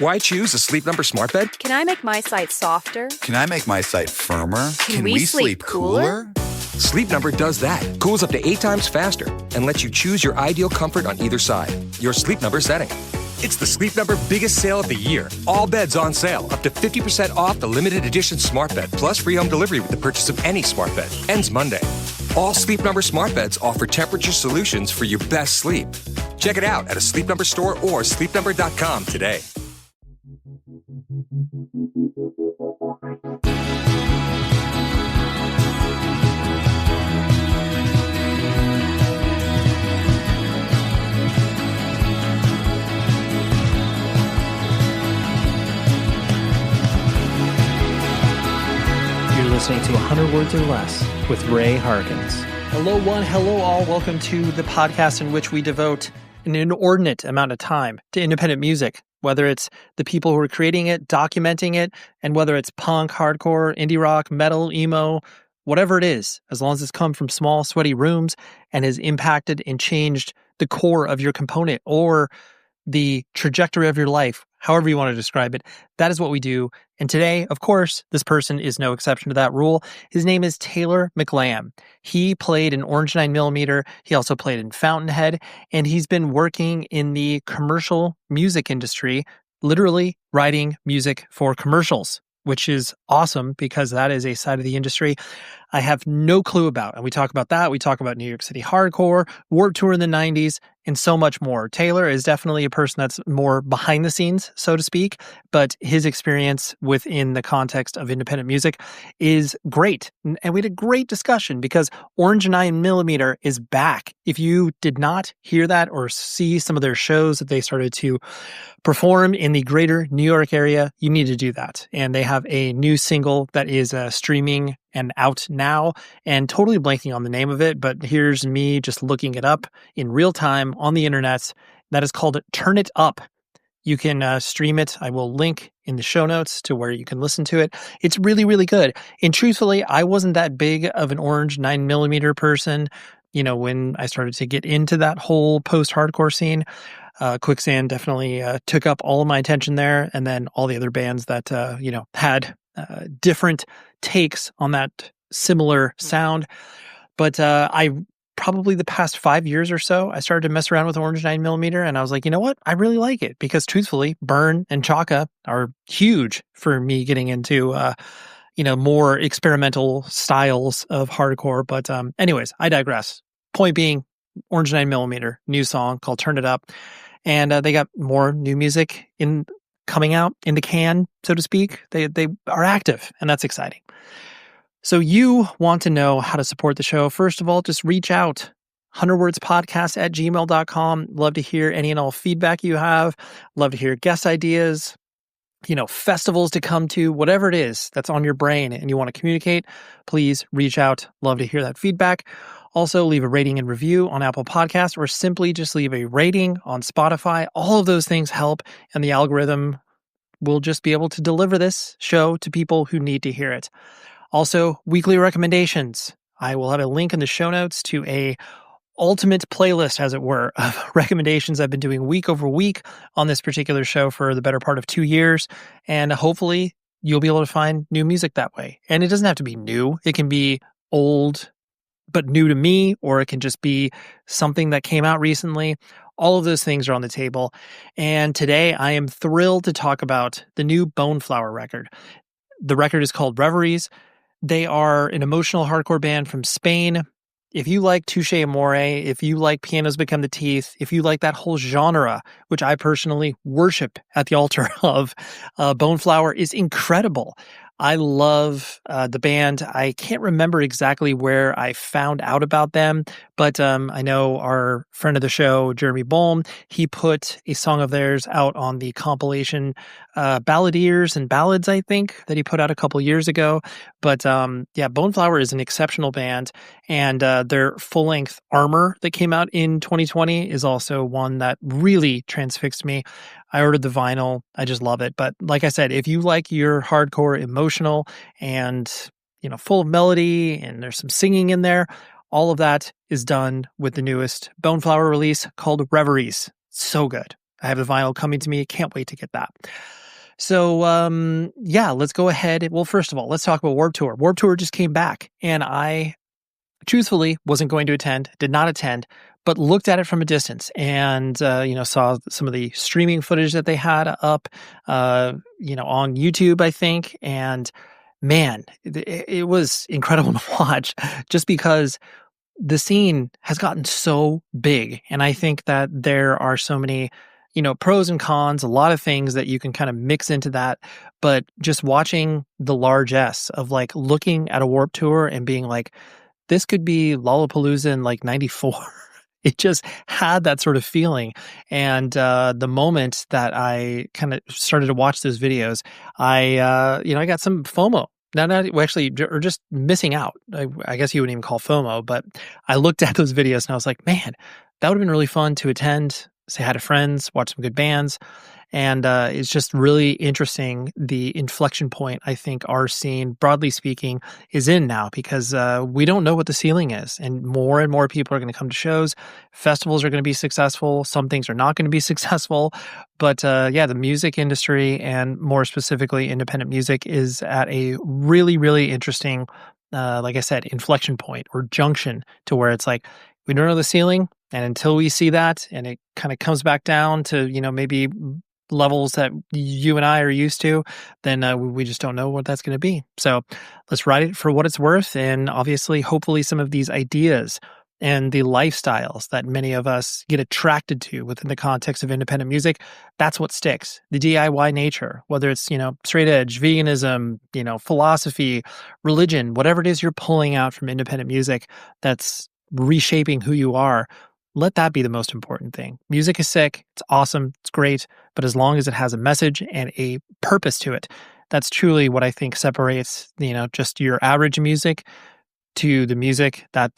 Why choose a Sleep Number smart bed? Can I make my site softer? Can I make my site firmer? Can we sleep cooler? Sleep Number does that. Cools up to 8 times faster and lets you choose your ideal comfort on either side. Your Sleep Number setting. It's the Sleep Number biggest sale of the year. All beds on sale. Up to 50% off the limited edition smart bed, plus free home delivery with the purchase of any smart bed. Ends Monday. All Sleep Number smart beds offer temperature solutions for your best sleep. Check it out at a Sleep Number store or sleepnumber.com today. You're listening to 100 Words or Less with Ray Harkins. Hello one, hello all. Welcome to the podcast in which we devote an inordinate amount of time to independent music, whether it's the people who are creating it, documenting it, and whether it's punk, hardcore, indie rock, metal, emo, whatever it is, as long as it's come from small, sweaty rooms and has impacted and changed the core of your component or the trajectory of your life, however you want to describe it. That is what we do. And today, of course, this person is no exception to that rule. His name is Taylor McLam. He played in Orange 9mm. He also played in Fountainhead, and he's been working in the commercial music industry, literally writing music for commercials, which is awesome because that is a side of the industry I have no clue about. And we talk about that. We talk about New York City hardcore, Warped Tour in the 90s, and so much more. Taylor is definitely a person that's more behind the scenes, so to speak, but his experience within the context of independent music is great. And we had a great discussion because Orange 9mm is back. If you did not hear that or see some of their shows that they started to perform in the greater New York area, you need to do that. And they have a new single that is streaming and out now, and totally blanking on the name of it, but here's me just looking it up in real time on the internet. That is called Turn It Up. You can stream it. I will link in the show notes to where you can listen to it. It's really, really good. And truthfully, I wasn't that big of an Orange 9mm person, when I started to get into that whole post-hardcore scene. Quicksand definitely took up all of my attention there, and then all the other bands that, had different takes on that similar sound. But I probably the past 5 years or so, I started to mess around with Orange 9mm, and I was like, you know what? I really like it because truthfully, Burn and Chaka are huge for me getting into, more experimental styles of hardcore. But anyways, I digress. Point being, Orange 9mm, new song called Turn It Up. And they got more new music coming out in the can, so to speak. They are active, and that's exciting. So you want to know how to support the show. First of all, just reach out. 100wordspodcast@gmail.com. Love to hear any and all feedback you have. Love to hear guest ideas, festivals to come to, whatever it is that's on your brain and you want to communicate, please reach out. Love to hear that feedback. Also, leave a rating and review on Apple Podcasts or simply just leave a rating on Spotify. All of those things help, and the algorithm will just be able to deliver this show to people who need to hear it. Also, weekly recommendations. I will have a link in the show notes to a ultimate playlist, as it were, of recommendations I've been doing week over week on this particular show for the better part of 2 years. And hopefully you'll be able to find new music that way. And it doesn't have to be new. It can be old, but new to me, or it can just be something that came out recently. All of those things are on the table. And today I am thrilled to talk about the new Boneflower record. The record is called Reveries. They are an emotional hardcore band from Spain. If you like Touche Amore, if you like Pianos Become the Teeth, if you like that whole genre, which I personally worship at the altar of, Boneflower is incredible. I love the band. I can't remember exactly where I found out about them, but I know our friend of the show, Jeremy Bohm, he put a song of theirs out on the compilation Balladeers and Ballads, I think, that he put out a couple years ago. But Boneflower is an exceptional band, and their full-length Armor that came out in 2020 is also one that really transfixed me. I ordered the vinyl. I just love it. But like I said, if you like your hardcore emotional and, full of melody and there's some singing in there, all of that is done with the newest Boneflower release called Reveries. So good. I have the vinyl coming to me. Can't wait to get that. So, yeah, let's go ahead. Well, first of all, let's talk about Warped Tour. Warped Tour just came back, and I truthfully wasn't going to attend, did not attend, but looked at it from a distance and, saw some of the streaming footage that they had up, on YouTube, I think. And man, it was incredible to watch just because the scene has gotten so big. And I think that there are so many, pros and cons, a lot of things that you can kind of mix into that. But just watching the largesse of like looking at a Warped Tour and being like, this could be Lollapalooza in like 94. It just had that sort of feeling. And the moment that I kind of started to watch those videos, I got some FOMO. Or just missing out. I guess you wouldn't even call FOMO, but I looked at those videos and I was like, man, that would have been really fun to attend, say hi to friends, watch some good bands. And it's just really interesting the inflection point I think our scene, broadly speaking, is in now because we don't know what the ceiling is. And more people are going to come to shows. Festivals are going to be successful. Some things are not going to be successful. But the music industry and more specifically independent music is at a really, really interesting, like I said, inflection point or junction to where it's like, we don't know the ceiling. And until we see that and it kind of comes back down to, maybe levels that you and I are used to, then we just don't know what that's going to be. So let's ride it for what it's worth. And obviously, hopefully some of these ideas and the lifestyles that many of us get attracted to within the context of independent music, that's what sticks. The DIY nature, whether it's, straight edge, veganism, philosophy, religion, whatever it is you're pulling out from independent music that's reshaping who you are, let that be the most important thing. Music is sick. It's awesome. It's great. But as long as it has a message and a purpose to it, that's truly what I think separates, just your average music to the music that,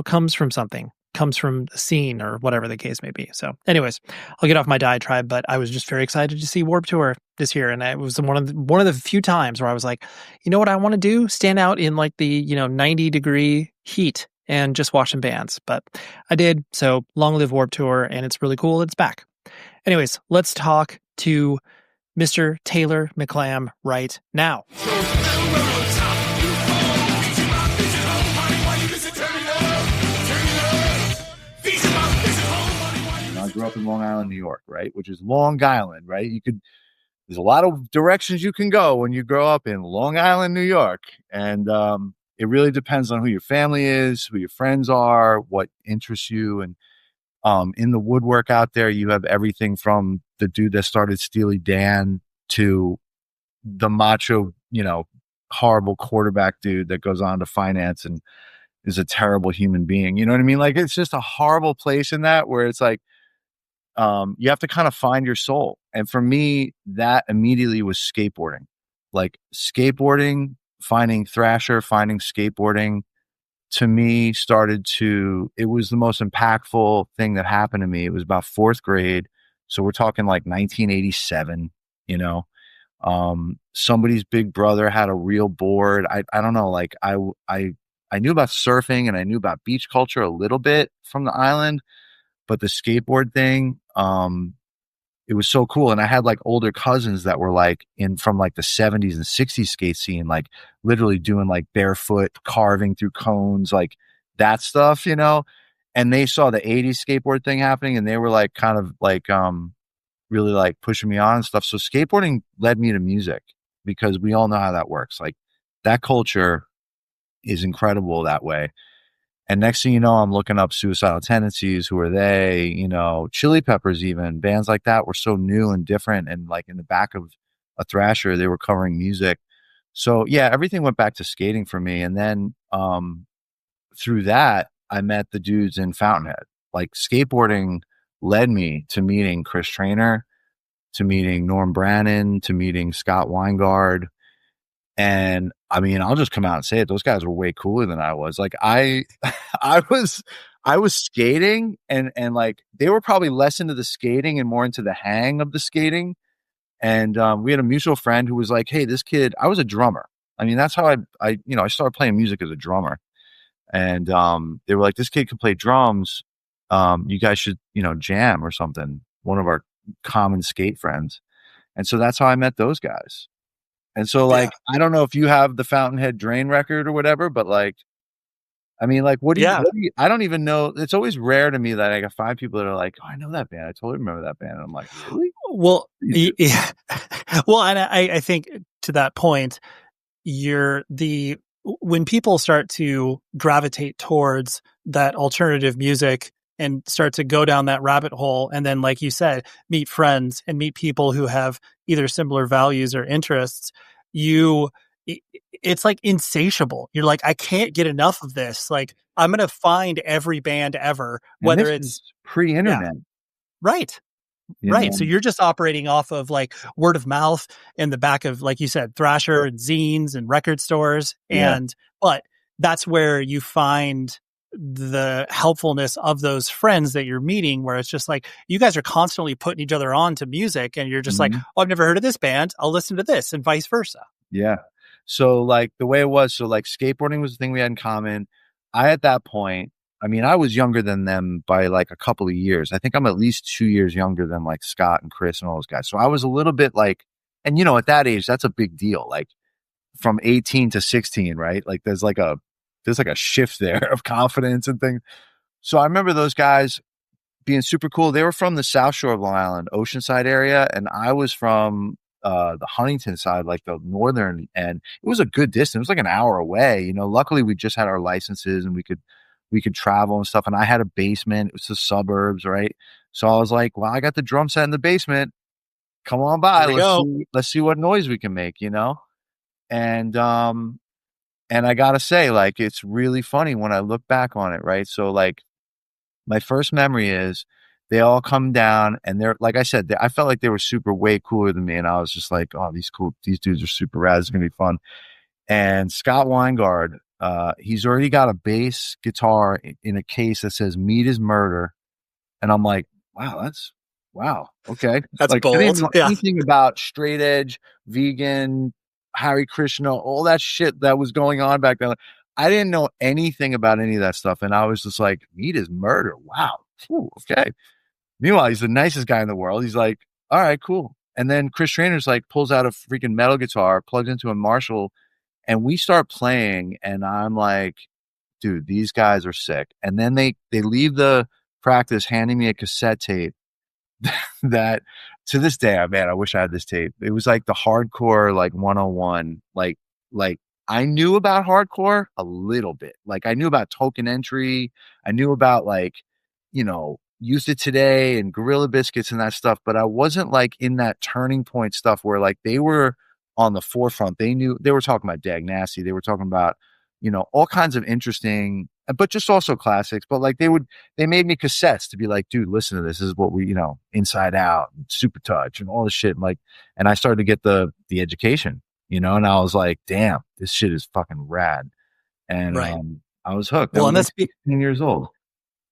comes from something, comes from a scene or whatever the case may be. So anyways, I'll get off my diatribe, but I was just very excited to see Warped Tour this year. And it was one of the few times where I was like, you know what I want to do? Stand out in like the, 90-degree heat and just watch some bands. But I did. So long live Warped Tour, and it's really cool. It's back. Anyways, let's talk to Mr. Taylor McLam right now. I grew up in Long Island, New York, right? Which is Long Island, right? There's a lot of directions you can go when you grow up in Long Island, New York. And it really depends on who your family is, who your friends are, what interests you. And in the woodwork out there, you have everything from the dude that started Steely Dan to the macho, horrible quarterback dude that goes on to finance and is a terrible human being. You know what I mean? Like, it's just a horrible place in that where it's like, you have to kind of find your soul. And for me, that immediately was skateboarding. Like skateboarding, finding Thrasher, finding skateboarding, to me it was the most impactful thing that happened to me. It was about fourth grade. So we're talking like 1987, somebody's big brother had a real board. I don't know. Like I knew about surfing and I knew about beach culture a little bit from the island, but the skateboard thing, it was so cool. And I had like older cousins that were like from like the 70s and 60s skate scene, like literally doing like barefoot carving through cones, like that stuff, and they saw the 80s skateboard thing happening and they were like kind of like really like pushing me on and stuff. So skateboarding led me to music because we all know how that works. Like that culture is incredible that way. And next thing you know, I'm looking up Suicidal Tendencies. Who are they? Chili Peppers, even bands like that were so new and different. And like in the back of a Thrasher, they were covering music. So yeah, everything went back to skating for me. And then through that, I met the dudes in Fountainhead. Like skateboarding led me to meeting Chris Trainer, to meeting Norm Brannon, to meeting Scott Weingard. And I mean, I'll just come out and say it. Those guys were way cooler than I was. Like I was skating and like they were probably less into the skating and more into the hang of the skating. And we had a mutual friend who was like, hey, this kid, I was a drummer. I mean, that's how I started playing music as a drummer. And they were like, this kid can play drums. You guys should, jam or something. One of our common skate friends. And so that's how I met those guys. And so like, Yeah. I don't know if you have the Fountainhead Drain record or whatever, but like, I mean, like, what do you, I don't even know. It's always rare to me that I got 5 people that are like, oh, I know that band. I totally remember that band. And I'm like, really? Well, yeah. Well, and I think to that point, when people start to gravitate towards that alternative music and start to go down that rabbit hole, and then, like you said, meet friends and meet people who have either similar values or interests, it's like insatiable. You're like, I can't get enough of this. Like, I'm going to find every band ever, And whether this it's is pre-internet. right. You Right. know? So you're just operating off of like word of mouth in the back of, like you said, Thrasher and zines and record stores. Yeah. But that's where you find the helpfulness of those friends that you're meeting, where it's just like, you guys are constantly putting each other on to music, and you're just like, oh, I've never heard of this band, I'll listen to this, and vice versa. Yeah. So like the way it was, so like skateboarding was the thing we had in common. At that point, I mean, I was younger than them by like a couple of years. I think I'm at least 2 years younger than like Scott and Chris and all those guys. So I was a little bit like, and you know, at that age, that's a big deal. Like from 18 to 16, right? Like there's like a shift there of confidence and things. So I remember those guys being super cool. They were from the South Shore of Long Island, Oceanside area, and I was from the Huntington side, like the northern end. It was a good distance. It was like an hour away. You know, luckily we just had our licenses and we could travel and stuff. And I had a basement. It was the suburbs, right? So I was like, well, I got the drum set in the basement. Come on by. Let's see what noise we can make, you know? And I gotta say, like, it's really funny when I look back on it, right? So like my first memory is they all come down and they're, like I said, I felt like they were super way cooler than me. And I was just like, oh, these dudes are super rad. It's going to be fun. And Scott Weingard, he's already got a bass guitar in a case that says "Meat is Murder," and I'm like, wow, okay, That's like, bold. I didn't know anything about straight edge, vegan, Hare Krishna, all that shit that was going on back then. I didn't know anything about any of that stuff, and I was just like, "Meat is Murder." Wow, whew, okay. Meanwhile, he's the nicest guy in the world. He's like, "All right, cool." And then Chris Trainer's like pulls out a freaking metal guitar, plugs into a Marshall, and we start playing, and I'm like, dude, these guys are sick. And then they leave the practice handing me a cassette tape that to this day, man, I wish I had this tape. It was like the hardcore, like 101. Like I knew about hardcore a little bit. Like I knew about Token Entry. I knew about like, you know, Youth of Today and Gorilla Biscuits and that stuff, but I wasn't like in that turning point stuff where like they were on the forefront. They were talking about Dag Nasty. They were talking about, you know, all kinds of interesting, but just also classics. But like they made me cassettes to be like, dude, listen to this. This is what we, you know, Inside Out, Super Touch, and all this shit. And I started to get the education, you know, and I was like, damn, this shit is fucking rad. And Right. I was hooked. Well, and that's 16 years old.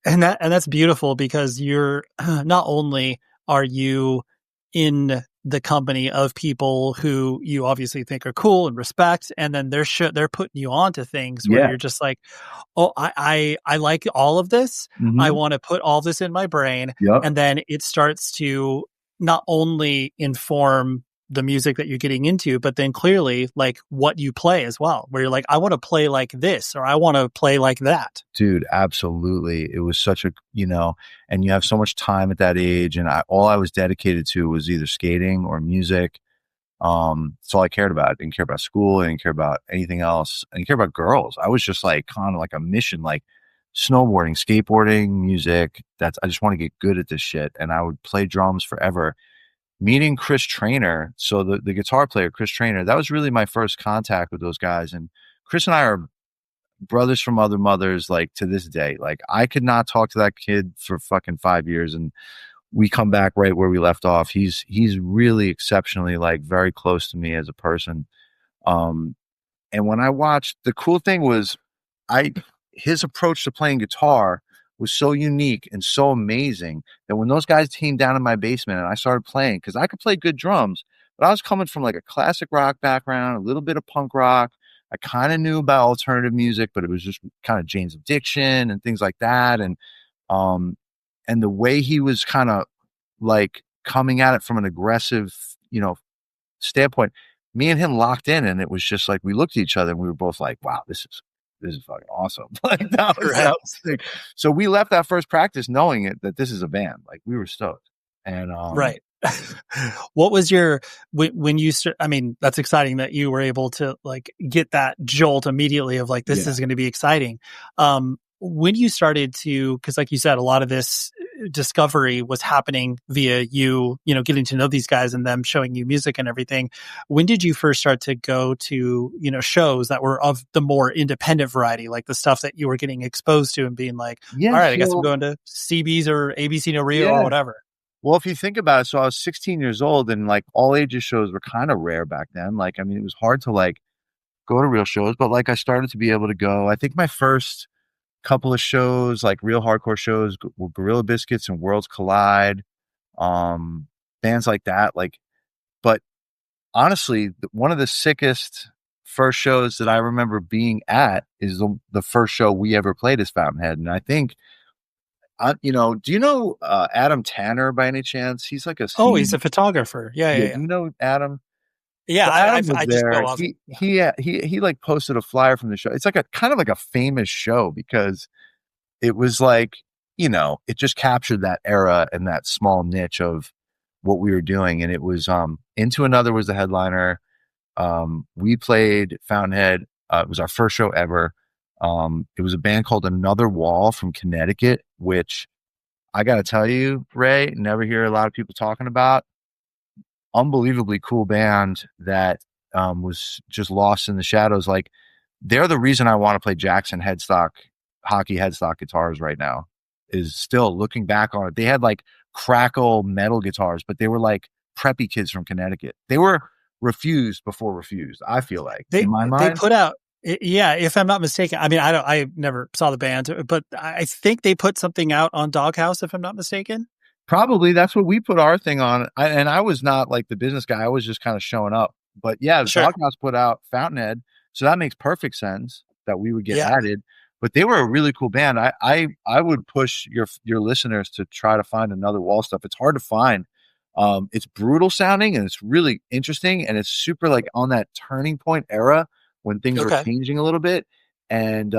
And that's beautiful, because you're not only are you in the company of people who you obviously think are cool and respect, and then they're putting you on to things where you're just like, oh, I like all of this. Mm-hmm. I want to put all this in my brain. Yep. And then it starts to not only inform the music that you're getting into, but then clearly like what you play as well, where you're like, I want to play like this, or I want to play like that. Dude, absolutely. It was such a, you know, and you have so much time at that age, and all I was dedicated to was either skating or music. That's all I cared about. I didn't care about school. I didn't care about anything else. I didn't care about girls. I was just like kind of like a mission, like snowboarding, skateboarding, music. I just want to get good at this shit. And I would play drums forever. Meeting Chris Trainer, so the guitar player, Chris Trainer, that was really my first contact with those guys. And Chris and I are brothers from other mothers, like to this day. Like I could not talk to that kid for fucking 5 years and we come back right where we left off. He's really exceptionally like very close to me as a person. And when I watched, the cool thing was his approach to playing guitar was so unique and so amazing that when those guys came down in my basement and I started playing, because I could play good drums, but I was coming from like a classic rock background, a little bit of punk rock. I kind of knew about alternative music, but it was just kind of Jane's Addiction and things like that. And the way he was kind of like coming at it from an aggressive, standpoint. Me and him locked in, and it was just like we looked at each other and we were both like, wow, this is fucking awesome. Like that was sick. So we left that first practice knowing that this is a band. Like we were stoked. And right. What was your when you start? I mean, that's exciting that you were able to like get that jolt immediately of like this is going to be exciting. When you started to, because like you said, a lot of this discovery was happening via you getting to know these guys and them showing you music and everything. When did you first start to go to shows that were of the more independent variety, like the stuff that you were getting exposed to and being like, all right, I guess I'm going to CB's or ABC No Rio or whatever. Well, if you think about it, so I was 16 years old and like all ages shows were kind of rare back then. Like, I mean, it was hard to like go to real shows, but like I started to be able to go. I think my first couple of shows, like real hardcore shows, were Gorilla Biscuits and Worlds Collide, bands like that. Like, but honestly, one of the sickest first shows that I remember being at is the first show we ever played as Fountainhead. And I think, do you know Adam Tanner by any chance? He's like he's a photographer. Yeah. Do you know Adam? Yeah, so Adam I just know of he like posted a flyer from the show. It's like a kind of like a famous show because it was like, it just captured that era and that small niche of what we were doing. And it was Into Another was the headliner. We played Fountainhead. It was our first show ever. It was a band called Another Wall from Connecticut, which I got to tell you, Ray, never hear a lot of people talking about. Unbelievably cool band that was just lost in the shadows. Like they're the reason I want to play Jackson hockey headstock guitars right now, is still looking back on it. They had like crackle metal guitars, but they were like preppy kids from Connecticut. They were refused before refused. I feel like in my mind. They put out, yeah, if I'm not mistaken. I mean, I never saw the band, but I think they put something out on Doghouse, if I'm not mistaken. Probably that's what we put our thing on. And I was not like the business guy. I was just kind of showing up. But yeah, the Doghouse put out Fountainhead. So that makes perfect sense that we would get added. But they were a really cool band. I would push your listeners to try to find Another Wall stuff. It's hard to find. It's brutal sounding and it's really interesting. And it's super like on that turning point era when things were changing a little bit. And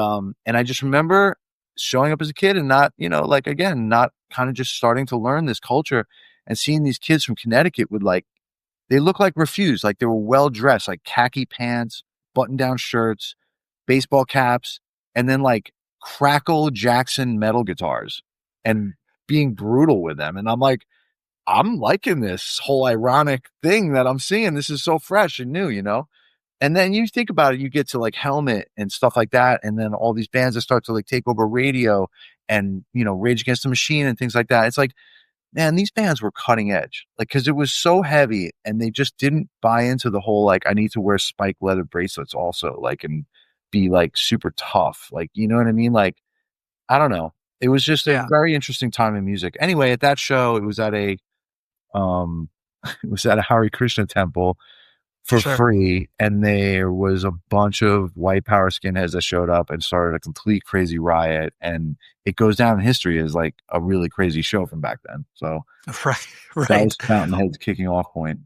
I just remember showing up as a kid and not, like, again, not kind of just starting to learn this culture and seeing these kids from Connecticut with like, they look like Refused, like they were well dressed, like khaki pants, button down shirts, baseball caps, and then like crackle Jackson metal guitars and being brutal with them. And I'm like, I'm liking this whole ironic thing that I'm seeing. This is so fresh and new, And then you think about it, you get to like Helmet and stuff like that. And then all these bands that start to like take over radio and, Rage Against the Machine and things like that. It's like, man, these bands were cutting edge, like, cause it was so heavy and they just didn't buy into the whole, like, I need to wear spike leather bracelets also, like, and be like super tough. Like, you know what I mean? Like, I don't know. It was just a very interesting time in music. Anyway, at that show, it was at a Hare Krishna temple for free, and there was a bunch of white power skinheads that showed up and started a complete crazy riot, and it goes down in history as like a really crazy show from back then. So right. That was Fountainhead's kicking off point.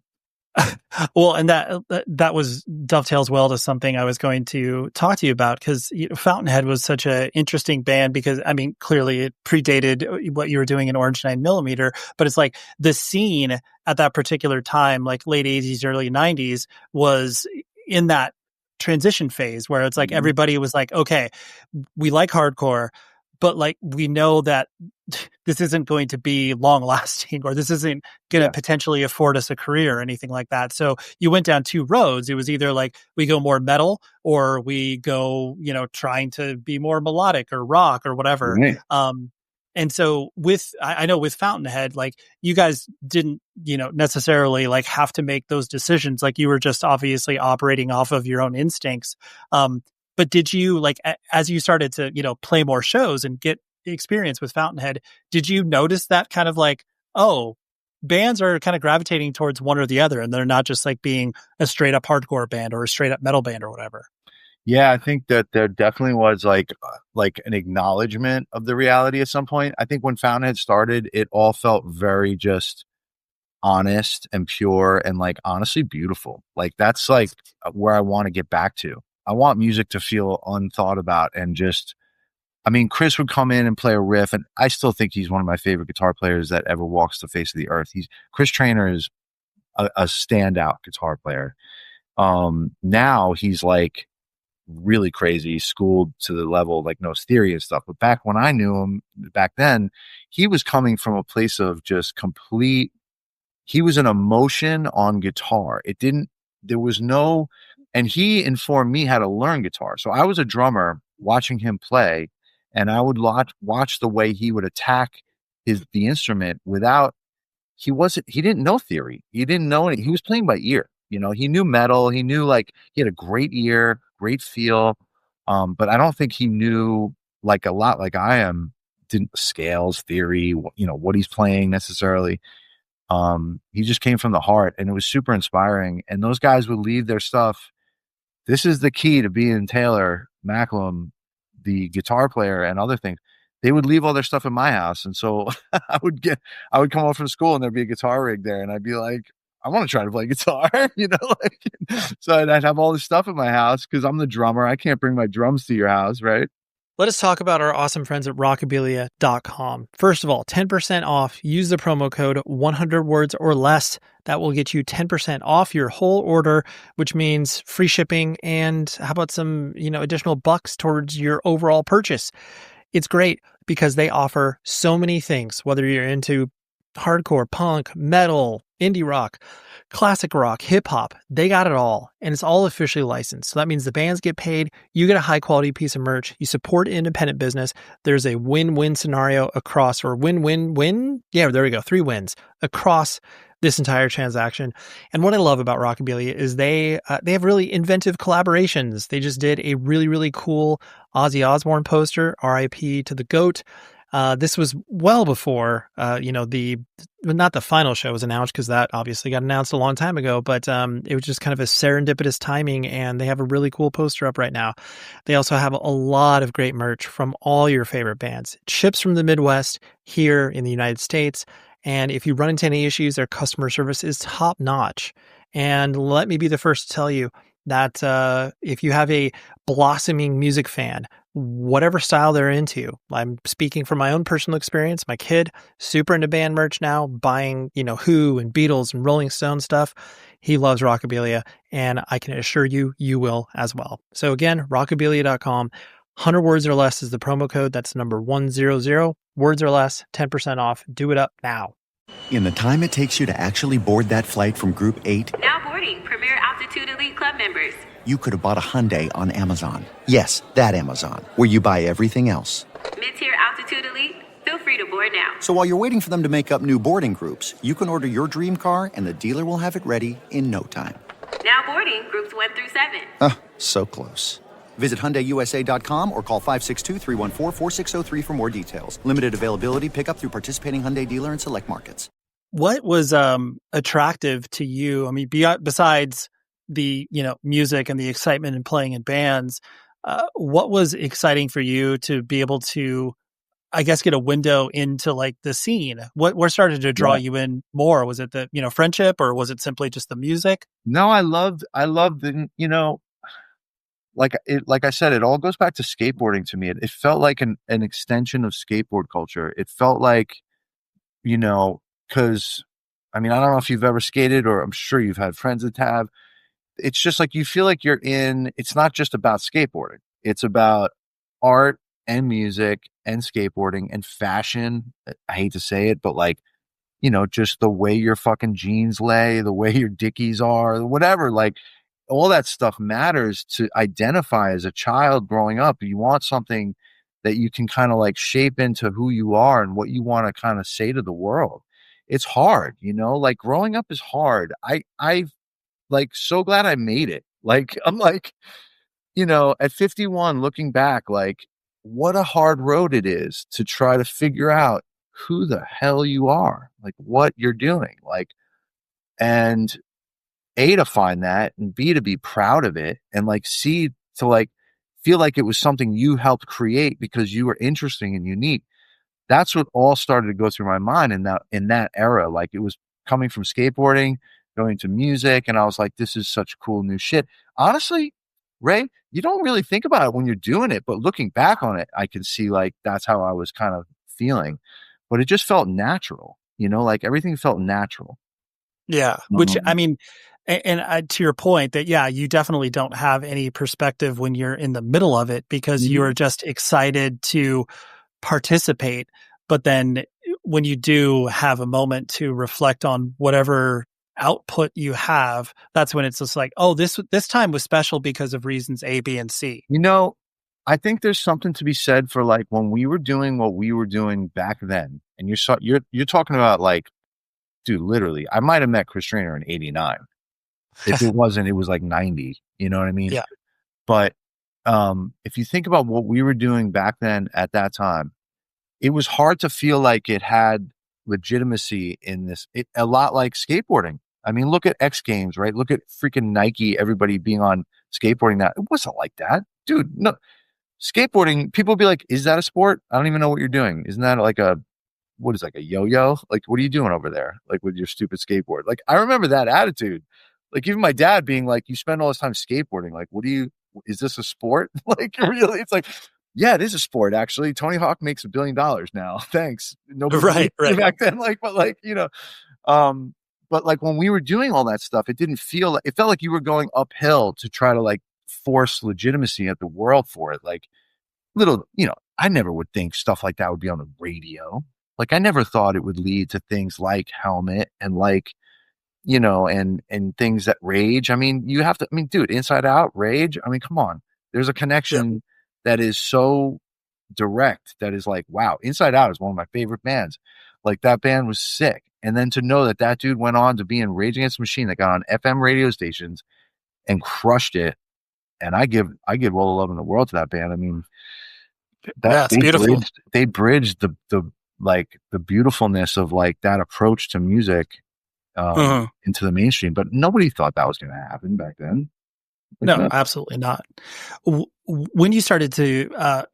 Well, and that was dovetails well to something I was going to talk to you about, because Fountainhead was such an interesting band because, I mean, clearly it predated what you were doing in Orange 9mm, but it's like the scene at that particular time, like late 80s, early 90s, was in that transition phase where it's like everybody was like, okay, we like hardcore, but like we know that this isn't going to be long lasting, or this isn't going to potentially afford us a career or anything like that. So you went down two roads. It was either like we go more metal or we go, trying to be more melodic or rock or whatever. Right. And so I know with Fountainhead, like you guys didn't, necessarily like have to make those decisions. Like you were just obviously operating off of your own instincts. But did you, like, as you started to, play more shows and get experience with Fountainhead, did you notice that kind of like, oh, bands are kind of gravitating towards one or the other, and they're not just like being a straight up hardcore band or a straight up metal band or whatever? Yeah, I think that there definitely was like an acknowledgement of the reality at some point. I think when Fountainhead started, it all felt very just honest and pure and like honestly beautiful. Like that's like where I want to get back to. I want music to feel unthought about and just, I mean, Chris would come in and play a riff, and I still think he's one of my favorite guitar players that ever walks the face of the earth. Chris Trainer is a standout guitar player. Now he's like really crazy, schooled to the level like No's Theory and stuff. But back when I knew him back then, he was coming from a place of just complete, he was an emotion on guitar. There was no, and he informed me how to learn guitar. So I was a drummer watching him play, and I would watch the way he would attack the instrument without, he didn't know theory. He didn't know any, he was playing by ear. You know, he knew metal. He knew like, he had a great ear, great feel. But I don't think he knew like a lot like I am, didn't scales, theory, you know, what he's playing necessarily. He just came from the heart, and it was super inspiring. And those guys would leave their stuff. This is the key to being Taylor McLam, the guitar player, and other things. They would leave all their stuff in my house. And so I would come home from school and there'd be a guitar rig there. And I'd be like, I want to try to play guitar, you know, like, so I'd have all this stuff in my house because I'm the drummer. I can't bring my drums to your house, right? Let us talk about our awesome friends at rockabilia.com. First of all, 10% off. Use the promo code 100 words or less. That will get you 10% off your whole order, which means free shipping and how about some, additional bucks towards your overall purchase. It's great because they offer so many things, whether you're into hardcore, punk, metal, indie rock, classic rock, hip hop, they got it all. And it's all officially licensed. So that means the bands get paid, you get a high quality piece of merch, you support independent business. There's a win-win scenario across, or win-win-win. Yeah, there we go. 3 wins across this entire transaction. And what I love about Rockabilia is they have really inventive collaborations. They just did a really, really cool Ozzy Osbourne poster, R.I.P. to the GOAT. This was well before, not the final show was announced, because that obviously got announced a long time ago, but it was just kind of a serendipitous timing, and they have a really cool poster up right now. They also have a lot of great merch from all your favorite bands. It ships from the Midwest here in the United States, and if you run into any issues, their customer service is top notch. And let me be the first to tell you that if you have a blossoming music fan, whatever style they're into, I'm speaking from my own personal experience. My kid, super into band merch now, buying, Who and Beatles and Rolling Stone stuff. He loves Rockabilia, and I can assure you, you will as well. So again, rockabilia.com, 100 words or less is the promo code. That's number 100, words or less, 10% off. Do it up now. In the time it takes you to actually board that flight from Group 8, now boarding Premier Altitude Elite Club members. You could have bought a Hyundai on Amazon. Yes, that Amazon, where you buy everything else. Mid-tier Altitude Elite, feel free to board now. So while you're waiting for them to make up new boarding groups, you can order your dream car and the dealer will have it ready in no time. Now boarding groups 1 through 7. So close. Visit HyundaiUSA.com or call 562-314-4603 for more details. Limited availability, pickup through participating Hyundai dealer in select markets. What was attractive to you? I mean, besides the music and the excitement in playing in bands, what was exciting for you to be able to, I guess, get a window into like the scene? What started to draw you in more? Was it the friendship, or was it simply just the music? No, I loved the like I said, it all goes back to skateboarding to me. It felt like an extension of skateboard culture. It felt like, because I mean, I don't know if you've ever skated, or I'm sure you've had friends that have. It's just like you feel like it's not just about skateboarding. It's about art and music and skateboarding and fashion. I hate to say it, but like, just the way your fucking jeans lay, the way your dickies are, whatever, like all that stuff matters to identify as a child growing up. You want something that you can kind of like shape into who you are and what you want to kind of say to the world. It's hard, like growing up is hard. I've like so glad I made it. Like, I'm like, at 51 looking back, like what a hard road it is to try to figure out who the hell you are, like what you're doing, like, and A, to find that, and B, to be proud of it, and like C, to like feel like it was something you helped create because you were interesting and unique. That's what all started to go through my mind in that era. Like it was coming from skateboarding, going to music, and I was like, this is such cool new shit. Honestly, Ray, you don't really think about it when you're doing it, but looking back on it, I can see like that's how I was kind of feeling. But it just felt natural, like everything felt natural. Yeah. Which, I mean, and to your point that, yeah, you definitely don't have any perspective when you're in the middle of it because you are just excited to participate. But then when you do have a moment to reflect on whatever output you have, that's when it's just like, oh, this time was special because of reasons A, B, and C. I think there's something to be said for like when we were doing what we were doing back then, and you're talking about like, dude, literally, I might have met Chris Trainer in '89. If it wasn't, it was like 90. You know what I mean? Yeah. But if you think about what we were doing back then at that time, it was hard to feel like it had legitimacy in this. A lot like skateboarding. I mean, look at X Games, right? Look at freaking Nike, everybody being on skateboarding now. It wasn't like that. Dude, no. Skateboarding, people would be like, is that a sport? I don't even know what you're doing. Isn't that like a yo-yo? Like, what are you doing over there? Like with your stupid skateboard? Like, I remember that attitude. Like even my dad being like, you spend all this time skateboarding. Like, is this a sport? Like really? It's like, yeah, it is a sport. Actually, Tony Hawk makes $1 billion now. Thanks. Nobody right. back then. Like, but like, but like when we were doing all that stuff, it didn't feel like, it felt like you were going uphill to try to like force legitimacy at the world for it. Like I never would think stuff like that would be on the radio. Like I never thought it would lead to things like Helmet and like, and things that Rage. I mean, dude, Inside Out, Rage. I mean, come on. There's a connection that is so direct that is like, wow, Inside Out is one of my favorite bands. Like that band was sick. And then to know that dude went on to be in Rage Against the Machine that got on FM radio stations and crushed it. And I give all the love in the world to that band. I mean, that's beautiful. They bridged the beautifulness of like that approach to music into the mainstream, but nobody thought that was going to happen back then. No, absolutely not. When you started to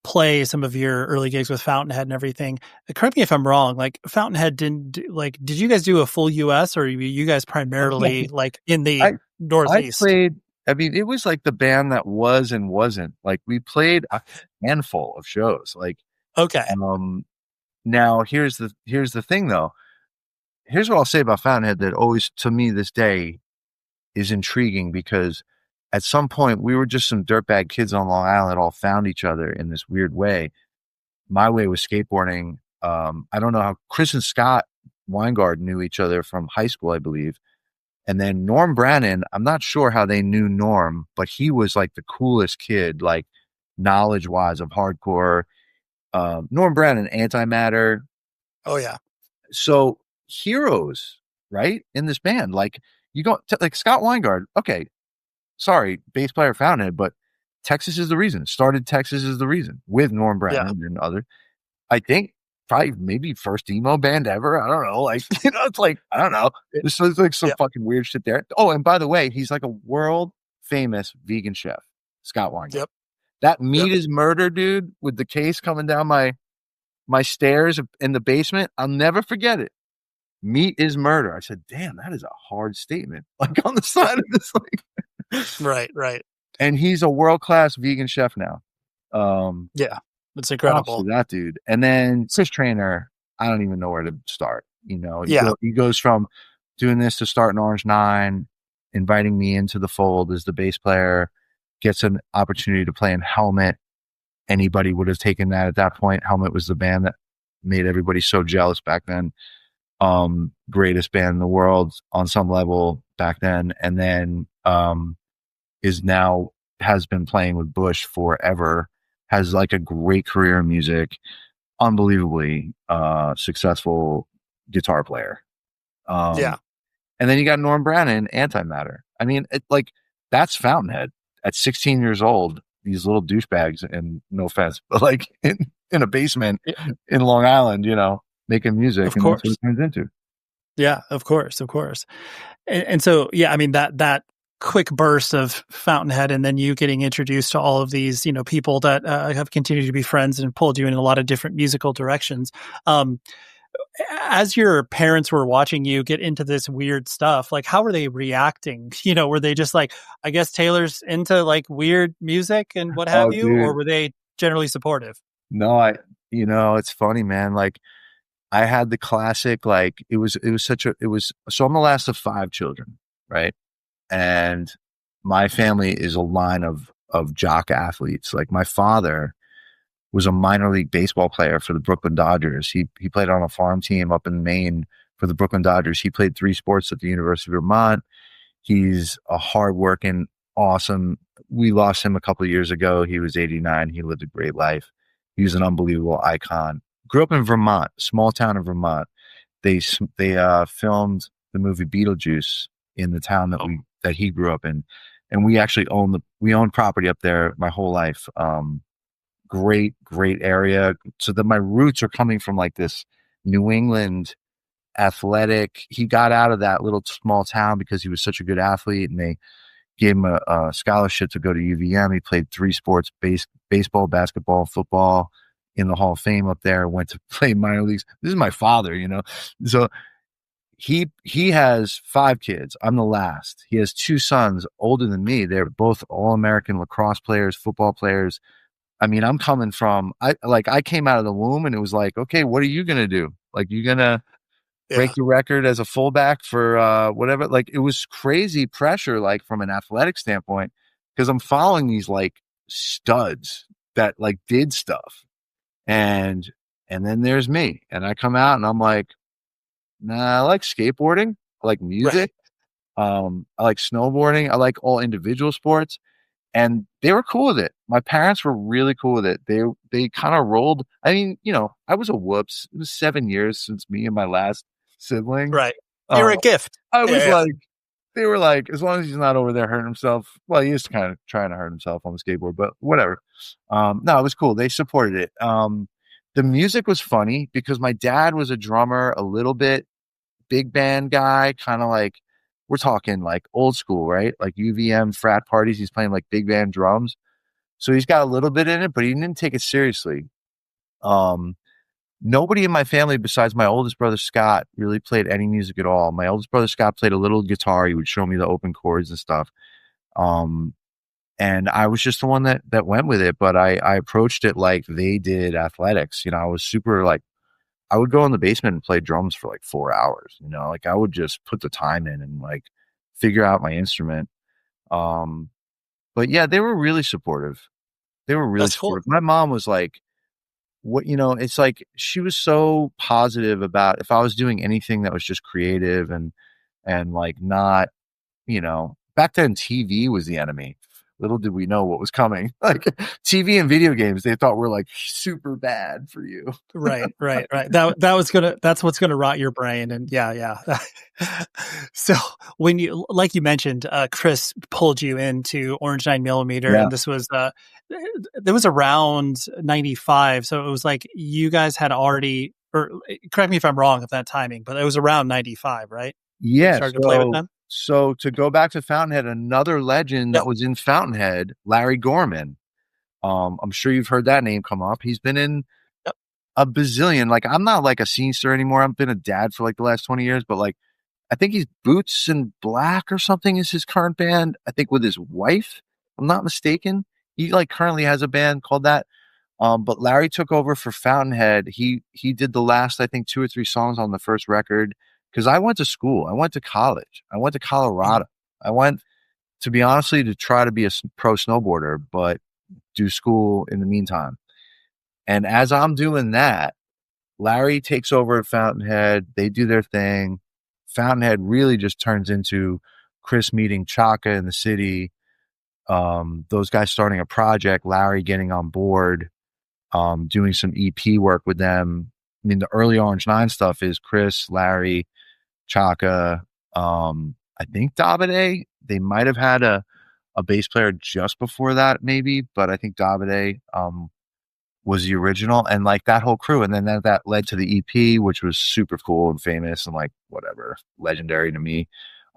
play some of your early gigs with Fountainhead and everything, correct me if I'm wrong, like Fountainhead did you guys do a full US or were you guys primarily like in the Northeast? It was like the band that was and wasn't. Like we played a handful of shows. Like okay. Now here's the thing though. Here's what I'll say about Fountainhead that always to me this day is intriguing because at some point we were just some dirtbag kids on Long Island all found each other in this weird way. My way was skateboarding. I don't know how Chris and Scott Weingard knew each other from high school, I believe. And then Norm Brannon, I'm not sure how they knew Norm, but he was like the coolest kid, like knowledge-wise of hardcore. Norm Brannon, Antimatter. Oh, yeah. So heroes, right, in this band. Like you go like Scott Weingard, okay, sorry, bass player Fountainhead, but Texas is the reason. Started Texas is the reason with Norm Brannon and other. I think probably maybe first emo band ever. I don't know. Like, it's like, I don't know. There's like some fucking weird shit there. Oh, and by the way, he's like a world famous vegan chef, Scott Weingart. Yep. That Meat is Murder, dude, with the case coming down my stairs in the basement. I'll never forget it. Meat is Murder. I said, damn, that is a hard statement. Like on the side of this, like, right. And he's a world-class vegan chef now. Yeah. It's incredible. That dude. And then Chris Trainer, I don't even know where to start. He goes from doing this to start in Orange 9, inviting me into the fold as the bass player, gets an opportunity to play in Helmet. Anybody would have taken that at that point. Helmet was the band that made everybody so jealous back then. Greatest band in the world on some level back then. And then has been playing with Bush forever. Has like a great career in music, unbelievably successful guitar player. And then you got Norm Brannon, Antimatter. I mean, that's Fountainhead at 16 years old. These little douchebags, and no offense, but like in a basement in Long Island, making music. Of course, that's what it turns into. Yeah, of course. And so, I mean that quick burst of Fountainhead and then you getting introduced to all of these, people that have continued to be friends and pulled you in a lot of different musical directions. as your parents were watching you get into this weird stuff, like how were they reacting? Were they just like, I guess Taylor's into like weird music and what have Oh, you, or dude. were they generally supportive? No, it's funny, man. Like I had the classic, like so I'm the last of 5 children, right? And my family is a line of jock athletes. Like my father was a minor league baseball player for the Brooklyn Dodgers. He played on a farm team up in Maine for the Brooklyn Dodgers. He played 3 sports at the University of Vermont. He's a hardworking, awesome. We lost him a couple of years ago. He was 89. He lived a great life. He was an unbelievable icon. Grew up in Vermont, small town in Vermont. They filmed the movie Beetlejuice in the town that he grew up in, and we actually owned property up there my whole life. Great area. So that my roots are coming from like this New England athletic. He got out of that little small town because he was such a good athlete, and they gave him a scholarship to go to UVM. He played 3 sports: baseball, basketball, football, in the Hall of Fame up there. Went to play minor leagues. This is my father, So he has 5 kids. I'm the last. He has 2 sons older than me. They're both All-American lacrosse players, football players. I mean, I'm coming from, I came out of the womb and it was like, okay, what are you going to do? Like, you're going to break the record as a fullback for whatever. Like, it was crazy pressure, like from an athletic standpoint, because I'm following these like studs that like did stuff. And then there's me, and I come out and I'm like, nah, I like skateboarding. I like music. I like snowboarding. I like all individual sports. And they were cool with it. My parents were really cool with it. They kind of rolled. I mean, I was a whoops. It was 7 years since me and my last sibling. Right. They were a gift. I was like, they were like, as long as he's not over there hurting himself. Well, he is kind of trying to hurt himself on the skateboard, but whatever. No, it was cool. They supported it. The music was funny because my dad was a drummer, a little bit big band guy, kind of like, we're talking like old school, right? Like UVM frat parties. He's playing like big band drums. So he's got a little bit in it, but he didn't take it seriously. Nobody in my family besides my oldest brother, Scott, really played any music at all. My oldest brother, Scott, played a little guitar. He would show me the open chords and stuff. And I was just the one that went with it, but I approached it like they did athletics. I was super like, I would go in the basement and play drums for like 4 hours, like I would just put the time in and like figure out my instrument. But yeah, they were really supportive. That's Supportive. cool. My mom was like, it's like she was so positive about if I was doing anything that was just creative and like not, back then TV was the enemy. Little did we know what was coming. Like TV and video games, they thought were like super bad for you. Right. That's what's gonna rot your brain. And yeah. So when like you mentioned, Chris pulled you into Orange 9mm, and this was there was around 95. So it was like you guys had already, or correct me if I'm wrong of that timing, but it was around 95, right? Yeah. Started to play with them. So to go back to Fountainhead, another legend that was in Fountainhead, Larry Gorman. I'm sure you've heard that name come up. He's been in a bazillion. Like, I'm not like a scenester anymore. I've been a dad for like the last 20 years, but like, I think he's Boots and Black or something is his current band. I think with his wife, if I'm not mistaken. He like currently has a band called that. But Larry took over for Fountainhead. He did the last, I think, 2 or 3 songs on the first record. Because I went to school. I went to college. I went to Colorado. I went, to be honestly, to try to be a pro snowboarder, but do school in the meantime. And as I'm doing that, Larry takes over at Fountainhead. They do their thing. Fountainhead really just turns into Chris meeting Chaka in the city. Those guys starting a project, Larry getting on board, doing some EP work with them. I mean, the early Orange 9 stuff is Chris, Larry, Chaka, I think Davide. They might have had a bass player just before that, maybe, but I think Davide was the original, and like that whole crew. And then that led to the EP, which was super cool and famous and like whatever, legendary to me.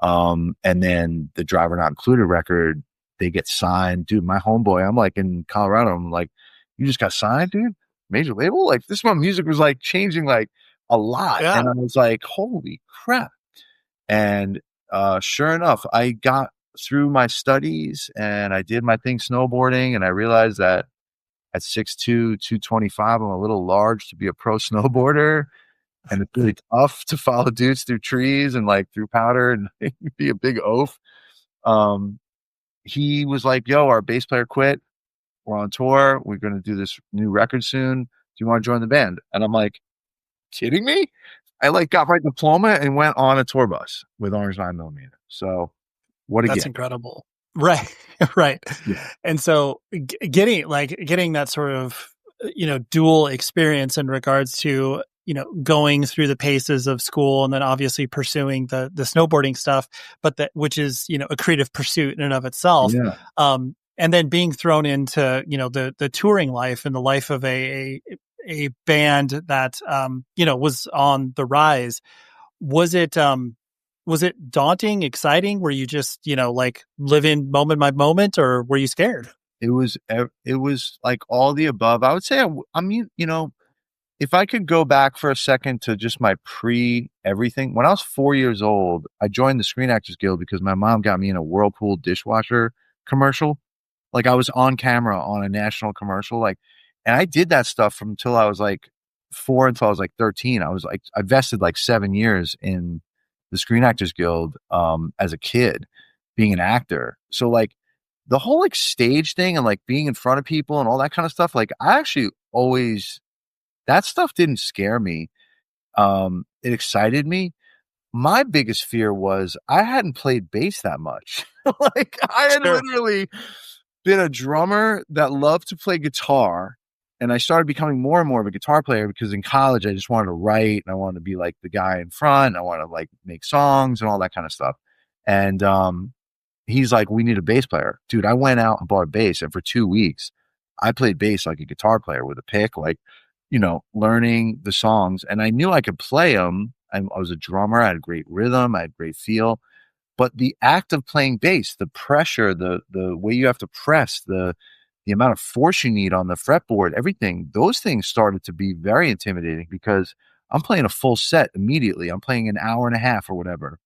And then the Driver Not Included record, they get signed. Dude, my homeboy, I'm like in Colorado. I'm like, you just got signed, dude? Major label? Like, this is when music was like changing like a lot. Yeah. And I was like, holy crap. And sure enough, I got through my studies and I did my thing snowboarding, and I realized that at 6'2", 225, I'm a little large to be a pro snowboarder, and it's really tough to follow dudes through trees and like through powder and be a big oaf. Um, he was like, yo, our bass player quit. We're on tour. We're going to do this new record soon. Do you want to join the band? And I'm like, kidding me? I like got my diploma and went on a tour bus with Orange 9mm. So what a That's gift. incredible. Right. Right. Yeah. And so getting that sort of, dual experience in regards to, going through the paces of school and then obviously pursuing the snowboarding stuff, but which is, a creative pursuit in and of itself. Yeah. And then being thrown into, the touring life and the life of a band that, was on the rise. Was it daunting, exciting? Were you just, like living moment by moment, or were you scared? It was like all the above. I would say, I mean, if I could go back for a second to just my everything, when I was 4 years old, I joined the Screen Actors Guild because my mom got me in a Whirlpool dishwasher commercial. Like I was on camera on a national commercial, like, and I did that stuff from until I was like 4 until I was like 13. I vested like 7 years in the Screen Actors Guild as a kid, being an actor. So like the whole like stage thing and like being in front of people and all that kind of stuff, like I actually always, that stuff didn't scare me. It excited me. My biggest fear was I hadn't played bass that much. Like I had literally been a drummer that loved to play guitar, and I started becoming more and more of a guitar player because in college I just wanted to write and I wanted to be like the guy in front. I wanted to like make songs and all that kind of stuff. And he's like, we need a bass player. Dude, I went out and bought a bass, and for 2 weeks I played bass like a guitar player with a pick, like, learning the songs. And I knew I could play them. I was a drummer. I had great rhythm. I had great feel. But the act of playing bass, the pressure, the way you have to press, the amount of force you need on the fretboard, everything, those things started to be very intimidating because I'm playing a full set immediately. I'm playing an hour and a half or whatever.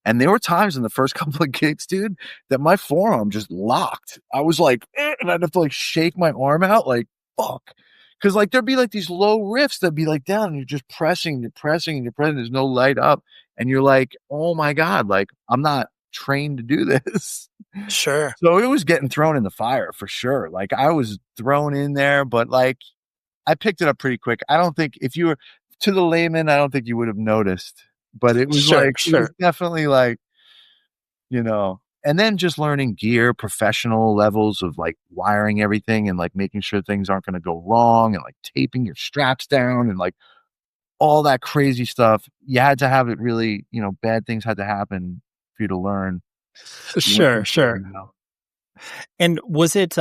And there were times in the first couple of gigs, dude, that my forearm just locked. I was like, and I'd have to like shake my arm out like, fuck. Cause like there'd be like these low riffs that'd be like down and you're just pressing, and you're pressing and you're pressing. There's no light up. And you're like, oh my God, like I'm not trained to do this. Sure. So it was getting thrown in the fire for sure. Like I was thrown in there, but like I picked it up pretty quick. I don't think if you were to the layman, I don't think you would have noticed, but it was it was definitely like, and then just learning gear, professional levels of like wiring everything and like making sure things aren't going to go wrong and like taping your straps down and like all that crazy stuff. You had to have it really, bad things had to happen for you to learn. Sure. And was it,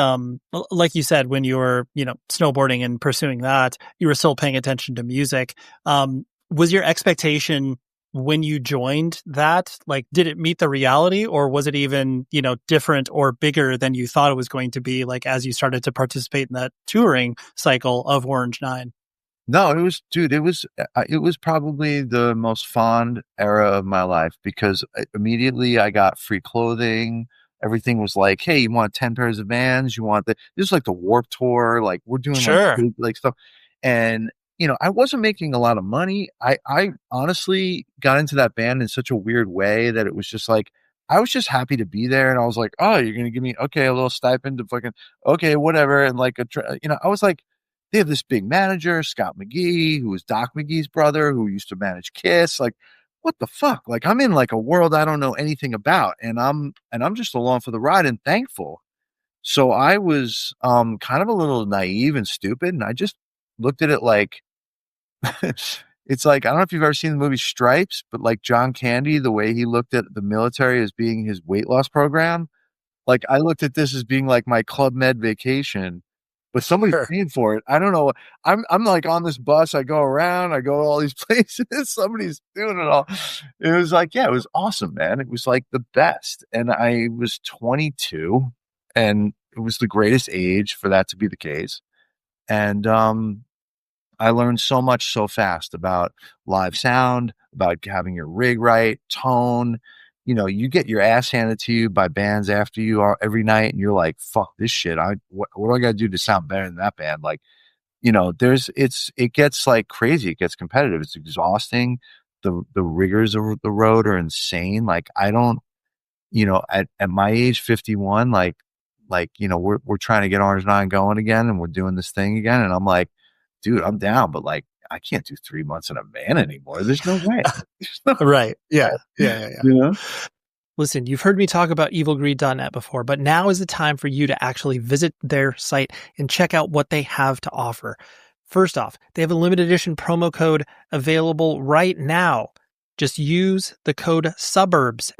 like you said, when you were, snowboarding and pursuing that, you were still paying attention to music. Was your expectation when you joined that, like, did it meet the reality, or was it even, different or bigger than you thought it was going to be, like, as you started to participate in that touring cycle of Orange 9? No, it was probably the most fond era of my life because immediately I got free clothing. Everything was like, hey, you want 10 pairs of Vans? You want this is like the Warp Tour. Like we're doing like stuff. And, I wasn't making a lot of money. I honestly got into that band in such a weird way that it was just like, I was just happy to be there. And I was like, oh, you're going to give me, okay, a little stipend to fucking, okay, whatever. And like, I was like, they have this big manager, Scott McGee, who was Doc McGee's brother, who used to manage Kiss. Like, what the fuck? Like, I'm in like a world I don't know anything about, and I'm just along for the ride and thankful. So I was kind of a little naive and stupid, and I just looked at it like it's like, I don't know if you've ever seen the movie Stripes, but like John Candy, the way he looked at the military as being his weight loss program. Like I looked at this as being like my Club Med vacation, but somebody's paying for it. I don't know. I'm like on this bus. I go around. I go to all these places. Somebody's doing it all. It was like, yeah, it was awesome, man. It was like the best. And I was 22, and it was the greatest age for that to be the case. And I learned so much so fast about live sound, about having your rig right, tone. You get your ass handed to you by bands after you are every night, and you're like, "Fuck this shit! What do I got to do to sound better than that band?" Like, it gets like crazy. It gets competitive. It's exhausting. The rigors of the road are insane. Like, I don't, at my age, 51, we're trying to get Orange 9 going again, and we're doing this thing again, and I'm like, dude, I'm down, but like, I can't do 3 months in a van anymore. There's no way. Right. Yeah. Yeah. Listen, you've heard me talk about evilgreed.net before, but now is the time for you to actually visit their site and check out what they have to offer. First off, they have a limited edition promo code available right now. Just use the code SUBURBS,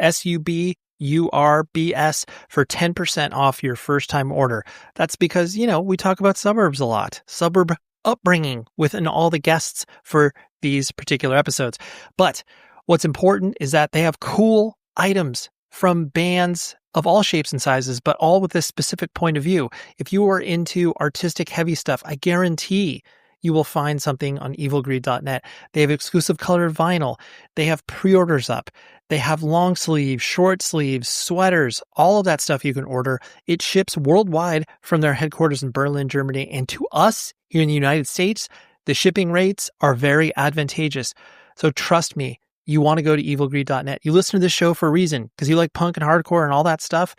SUBURBS, for 10% off your first time order. That's because, we talk about suburbs a lot. Suburb upbringing within all the guests for these particular episodes. But what's important is that they have cool items from bands of all shapes and sizes, but all with this specific point of view. If you are into artistic heavy stuff, I guarantee you will find something on evilgreed.net. They have exclusive colored vinyl. They have pre-orders up. They have long sleeves, short sleeves, sweaters, all of that stuff you can order. It ships worldwide from their headquarters in Berlin, Germany. And to us here in the United States, the shipping rates are very advantageous. So trust me, you want to go to evilgreed.net. You listen to this show for a reason, because you like punk and hardcore and all that stuff.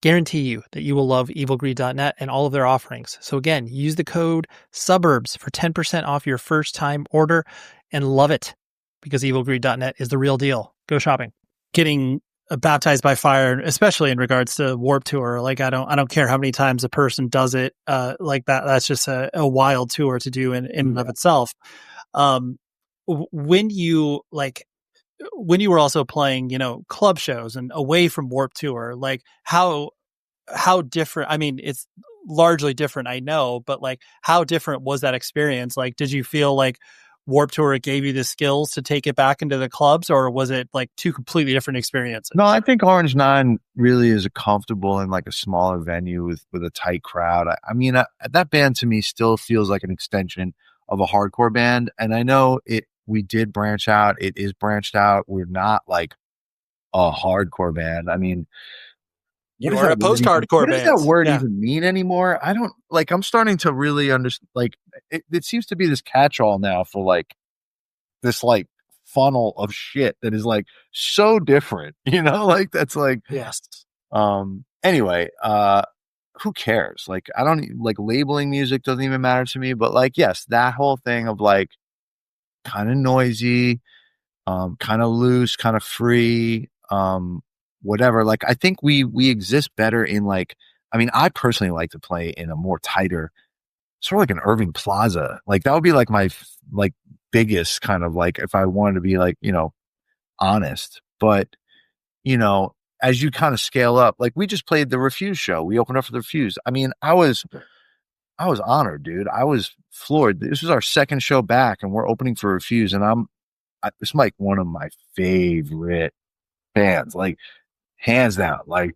Guarantee you that you will love evilgreed.net and all of their offerings. So again, use the code SUBURBS for 10% off your first time order, and love it, because evilgreed.net is the real deal. Go shopping. Getting baptized by fire, especially in regards to Warped Tour. Like, I don't care how many times a person does it like that. That's just a wild tour to do in and of itself. When you were also playing, club shows and away from Warped Tour, like how different, I mean, it's largely different, I know, but like, how different was that experience? Like, did you feel like Warped Tour gave you the skills to take it back into the clubs, or was it like two completely different experiences? No, I think Orange 9 really is comfortable in like a smaller venue with a tight crowd. I mean, that band to me still feels like an extension of a hardcore band. And I know we did branch out. It is branched out. We're not like a hardcore band. I mean, you are a post-hardcore band. What does that word even mean anymore? I don't like, I'm starting to really understand. Like, it seems to be this catch-all now for like this like funnel of shit that is like so different, like that's like, yes. Anyway, who cares? Like, I don't like labeling music doesn't even matter to me, but like, yes, that whole thing of like kind of noisy, kind of loose, kind of free, whatever. Like, I think we exist better in like, I mean, I personally like to play in a more tighter, sort of like an Irving Plaza. Like, that would be like my like biggest kind of like, if I wanted to be like, honest. But, as you kind of scale up, like we just played the Refuse show. We opened up for the Refuse. I mean, I was honored, dude. I was floored. This was our second show back, and we're opening for Refuse, and this is like one of my favorite bands, like hands down. Like,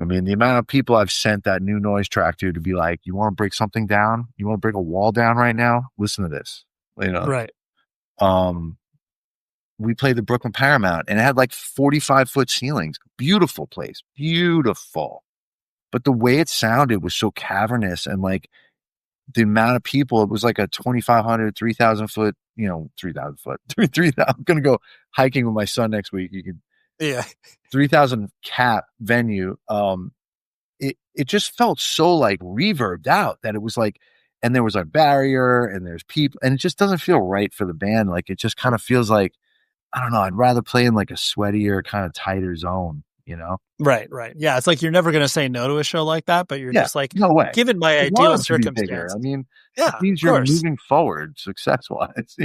I mean, the amount of people I've sent that new noise track to be like, you want to break something down? You want to break a wall down right now? Listen to this, Right. We played the Brooklyn Paramount, and it had like 45-foot ceilings. Beautiful place. Beautiful. But the way it sounded was so cavernous, and like the amount of people, it was like a 2,500, 3,000 foot, 3,000 foot, 3,000. I'm going to go hiking with my son next week. You could, 3,000 cap venue. It just felt so like reverbed out that it was like, and there was a barrier and there's people, and it just doesn't feel right for the band. Like, it just kind of feels like, I don't know, I'd rather play in like a sweatier, kind of tighter zone, Right. Yeah. It's like, you're never going to say no to a show like that, but you're just like, no way. Given my ideal circumstance. I mean, it means you're moving forward success-wise,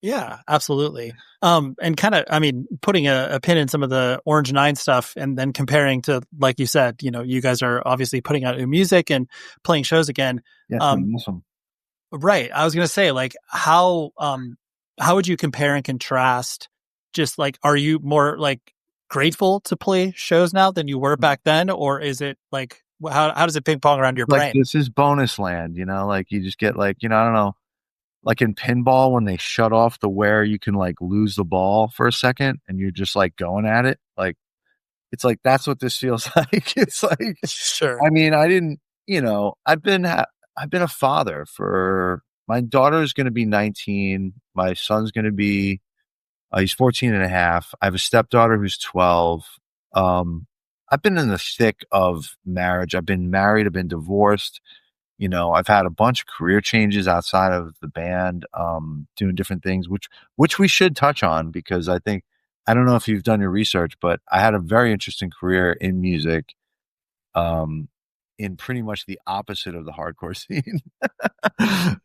Yeah, absolutely. And kind of, I mean, putting a pin in some of the Orange 9 stuff and then comparing to, like you said, you guys are obviously putting out new music and playing shows again. Yeah, awesome. Right. I was going to say, like, how would you compare and contrast? Just like, are you more like grateful to play shows now than you were back then? Or is it like, how does it ping pong around your brain? Like, this is bonus land, like you just get like, I don't know. like in pinball when they shut off the where you can like lose the ball for a second and you're just like going at it. Like, it's like, that's what this feels like. It's like, Sure. I mean, I didn't, I've been a father for, my daughter's going to be 19. My son's going to be, he's 14 and a half. I have a stepdaughter who's 12. I've been in the thick of marriage. I've been married. I've been divorced. I've had a bunch of career changes outside of the band, doing different things, which we should touch on, because I don't know if you've done your research, but I had a very interesting career in music, in pretty much the opposite of the hardcore scene.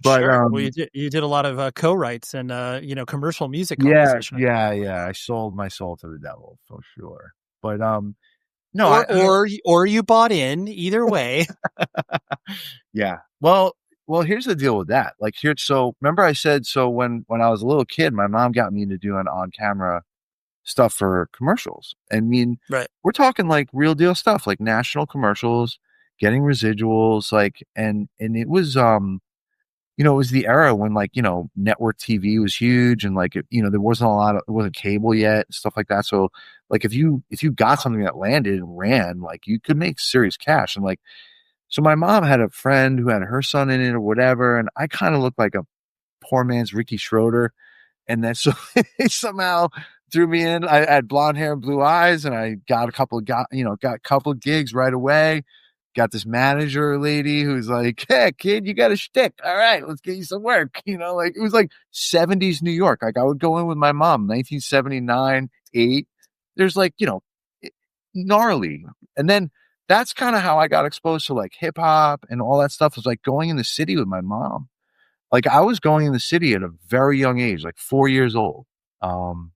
But Sure. Well, you did a lot of co-writes and commercial music yeah, composition. I sold my soul to the devil for sure. But no, or you bought in. Either way. yeah. Well, here's the deal with that. Like so remember I said, so when I was a little kid, my mom got me into doing on-camera stuff for commercials. I mean, right. We're talking like real deal stuff, like national commercials, getting residuals, like, and it was, it was the era when like, network TV was huge, and like, there wasn't it wasn't cable yet, stuff like that. So like, if you got something that landed and ran, like, you could make serious cash. And like, so my mom had a friend who had her son in it or whatever, and I kind of looked like a poor man's Ricky Schroeder. And then so he somehow threw me in. I had blonde hair and blue eyes, and I got a couple of gigs right away. Got this manager lady who's like, "Hey, kid, you got a shtick. All right, let's get you some work." Like, it was like 70s New York. Like, I would go in with my mom, 1979, 8. There's like, gnarly. And then that's kind of how I got exposed to like hip hop and all that stuff, was like going in the city with my mom. Like, I was going in the city at a very young age, like 4 years old, and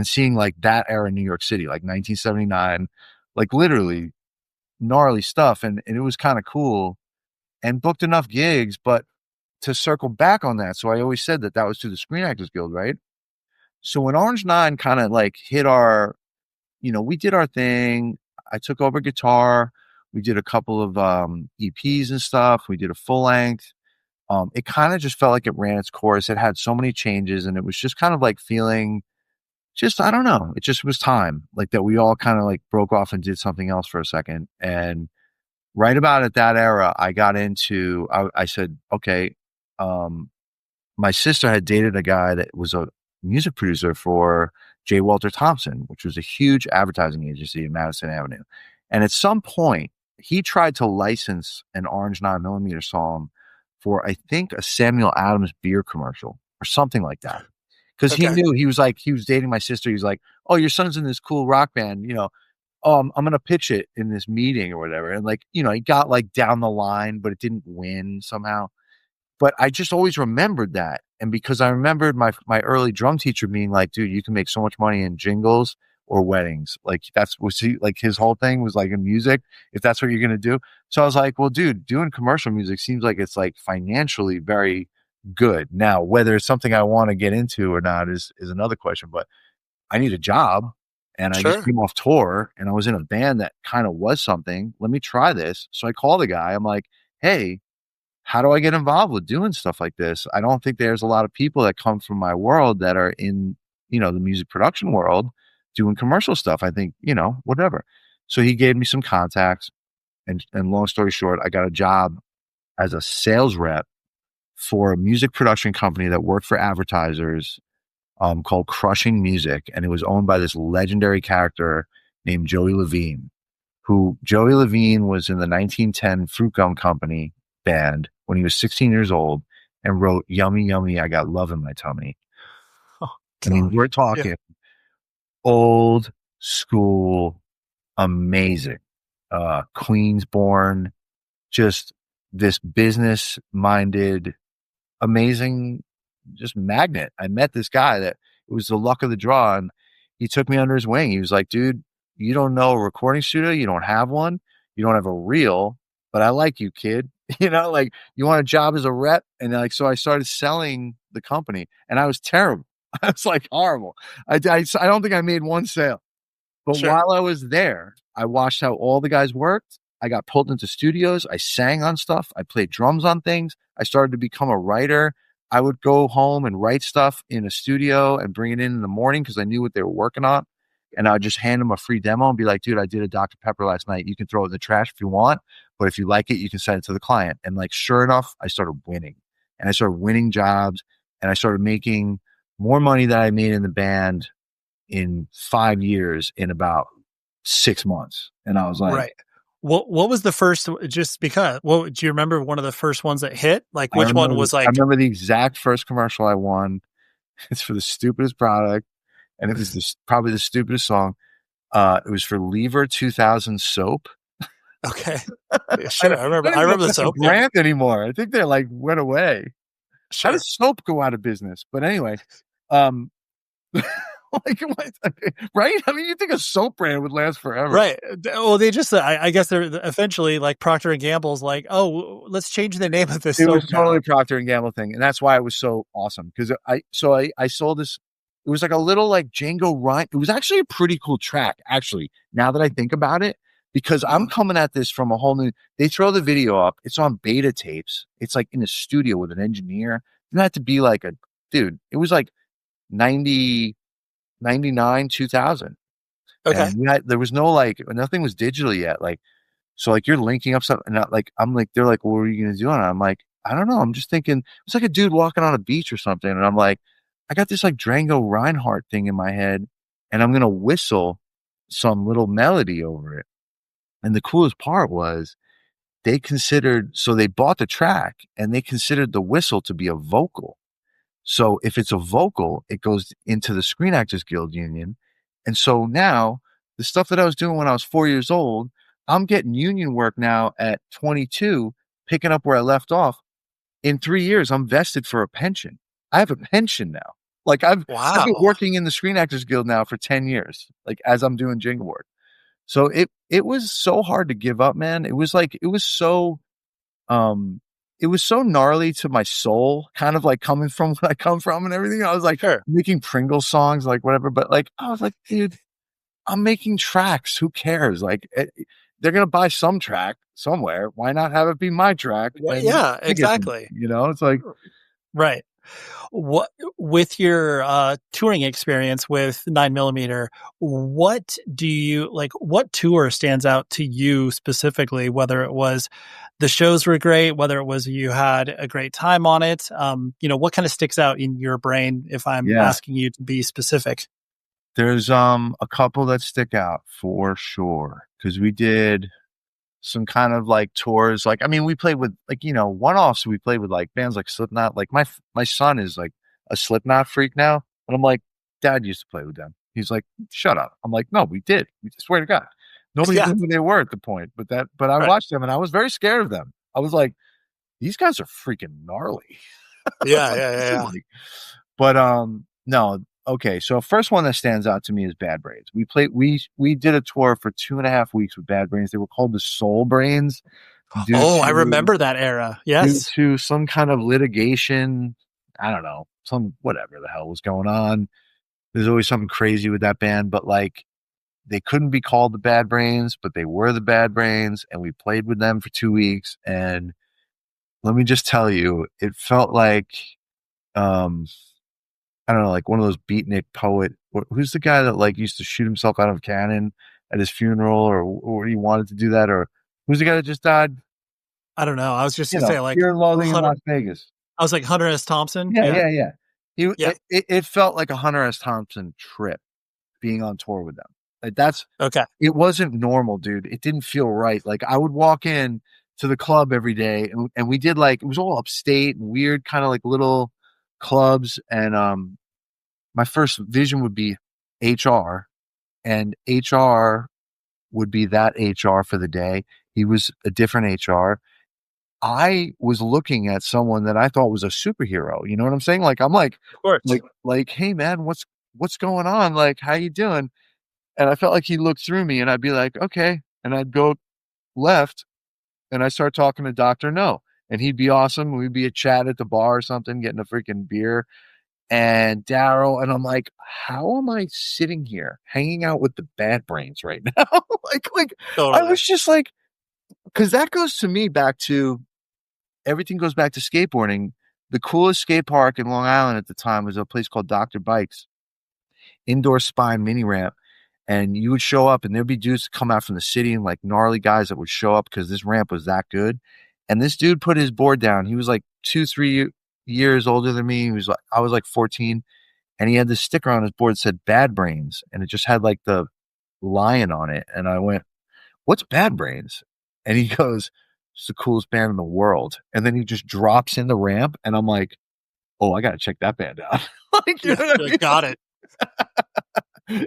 seeing like that era in New York City, like 1979, like literally gnarly stuff. And it was kind of cool, and booked enough gigs. But to circle back on that, so I always said that was through the Screen Actors Guild, right? So when Orange 9 kind of like hit our, we did our thing. I took over guitar. We did a couple of EPs and stuff. We did a full length. It kind of just felt like it ran its course. It had so many changes, and it was just kind of like feeling just, I don't know. It just was time, like, that we all kind of like broke off and did something else for a second. And right about at that era, I got into, I said, okay, my sister had dated a guy that was a music producer for J. Walter Thompson, which was a huge advertising agency in Madison Avenue. And at some point, he tried to license an Orange 9mm song for, I think, a Samuel Adams beer commercial or something like that. Because he knew, he was dating my sister. He was like, "Oh, your son's in this cool rock band, I'm going to pitch it in this meeting or whatever." And like, he got like down the line, but it didn't win somehow. But I just always remembered that. And because I remembered my early drum teacher being like, "Dude, you can make so much money in jingles or weddings." Like, like his whole thing was like in music, if that's what you're going to do. So I was like, well, dude, doing commercial music seems like it's like financially very good. Now, whether it's something I want to get into or not is another question, but I need a job, and I just came off tour, and I was in a band that kind of was something. Let me try this. So I call the guy. I'm like, "Hey, how do I get involved with doing stuff like this? I don't think there's a lot of people that come from my world that are in, the music production world doing commercial stuff. I think, whatever." So he gave me some contacts, and long story short, I got a job as a sales rep for a music production company that worked for advertisers, called Crushing Music. And it was owned by this legendary character named Joey Levine, who Joey Levine was in the 1910 Fruit Gum Company band when he was 16 years old, and wrote "Yummy, Yummy, I Got Love in My Tummy." Oh, I mean, we're talking old school, amazing, Queens born, just this business minded, amazing, just magnet. I met this guy that it was the luck of the draw, and he took me under his wing. He was like, "Dude, you don't know a recording studio. You don't have one. You don't have a reel, but I like you, kid. Like, you want a job as a rep?" And like, so I started selling the company, and I was terrible. I was like horrible. I don't think I made one sale. But while I was there, I watched how all the guys worked. I got pulled into studios. I sang on stuff. I played drums on things. I started to become a writer. I would go home and write stuff in a studio and bring it in the morning because I knew what they were working on. And I'd just hand them a free demo and be like, dude, I did a Dr. Pepper last night. You can throw it in the trash if you want, but if you like it, you can send it to the client. And like, sure enough, I started winning and I started winning jobs and I started making more money than I made in the band in 5 years in about 6 months. And I was like, right. What was the first, just because, do you remember one of the first ones that hit? Like which one was I like, remember the exact first commercial I won. It's for the stupidest product. And it was probably the stupidest song. It was for Lever 2000 soap. okay. Sure. I remember the soap. Not a brand anymore. I think they like went away. Sure. How does soap go out of business? But anyway, like, right? I mean, you think a soap brand would last forever, right? Well, they just, I guess they're eventually like Procter and Gamble's like, oh, let's change the name of this. It was totally Procter and Gamble thing, and that's why it was so awesome because I sold this. It was like a little like Django Ryan. It was actually a pretty cool track, actually. Now that I think about it, because I'm coming at this from a whole new. They throw the video up. It's on beta tapes. It's like in a studio with an engineer. It didn't have to be like a dude. It was like 90, 99, 2000. Okay. And there was no like nothing was digital yet. Like so, like you're linking up something. And like I'm like they're like, well, what are you gonna do? And I'm like, I don't know. I'm just thinking it's like a dude walking on a beach or something. And I'm like, I got this like Django Reinhardt thing in my head, and I'm gonna whistle some little melody over it. And the coolest part was they bought the track and they considered the whistle to be a vocal. So if it's a vocal, it goes into the Screen Actors Guild Union. And so now the stuff that I was doing when I was 4 years old, I'm getting union work now at 22, picking up where I left off. In 3 years, I'm vested for a pension. I have a pension now. Like I've been working in the Screen Actors Guild now for 10 years, like as I'm doing jingle work. So it was so hard to give up, man. It was so gnarly to my soul, kind of like coming from where I come from and everything. I was like making Pringle songs, like whatever. But like, I was like, dude, I'm making tracks. Who cares? Like they're going to buy some track somewhere. Why not have it be my track? Yeah, exactly. It's like, right. What with your touring experience with 9mm, what do you like? What tour stands out to you specifically? Whether it was the shows were great, whether it was you had a great time on it, what kind of sticks out in your brain? If I'm asking you to be specific, there's a couple that stick out for sure because we did some kind of like tours. Like, I mean, we played with like, one-offs. We played with like bands like Slipknot. Like my son is like a Slipknot freak now. And I'm like, Dad used to play with them. He's like, shut up. I'm like, no, we did. We swear to God. Nobody knew who they were at the point, but I watched them and I was very scared of them. I was like, these guys are freaking gnarly. Yeah. But no. Okay, so first one that stands out to me is Bad Brains. We did a tour for 2.5 weeks with Bad Brains. They were called the Soul Brains. I remember that era. Yes. Due to some kind of litigation, I don't know, some whatever the hell was going on. There's always something crazy with that band, but like they couldn't be called the Bad Brains, but they were the Bad Brains, and we played with them for 2 weeks. And let me just tell you, it felt like I don't know, like one of those beatnik poet. Who's the guy that like used to shoot himself out of a cannon at his funeral, or he wanted to do that, or who's the guy that just died? I don't know. I was just gonna say like Fear and Loathing in Las Vegas. I was like Hunter S. Thompson. Yeah. It felt like a Hunter S. Thompson trip being on tour with them. Like that's okay. It wasn't normal, dude. It didn't feel right. Like I would walk in to the club every day, and we did like it was all upstate and weird, kind of like little clubs. And my first vision would be HR, and HR would be that HR for the day. He was a different HR. I was looking at someone that I thought was a superhero. You know what I'm saying? Like I'm like, of course. like, hey man, what's going on? Like, how you doing? And I felt like he looked through me, and I'd be like, okay, and I'd go left, and I start talking to Dr. No, and he'd be awesome. We'd be a chat at the bar or something, getting a freaking beer. And Daryl, and I'm like, how am I sitting here hanging out with the Bad Brains right now? like totally. I was just like, because that goes to me back to everything goes back to skateboarding. the coolest skate park in Long Island at the time was a place called Dr. Bikes, indoor spine mini ramp. And you would show up and there'd be dudes come out from the city and like gnarly guys that would show up because this ramp was that good. And this dude put his board down. He was like 2-3 years older than me. I was like 14, and he had this sticker on his board that said Bad Brains, and it just had like the lion on it. And I went, "What's Bad Brains?" And he goes, "It's the coolest band in the world." And then he just drops in the ramp, and I'm like, "Oh, I gotta check that band out." Like, you know what I mean? Got it.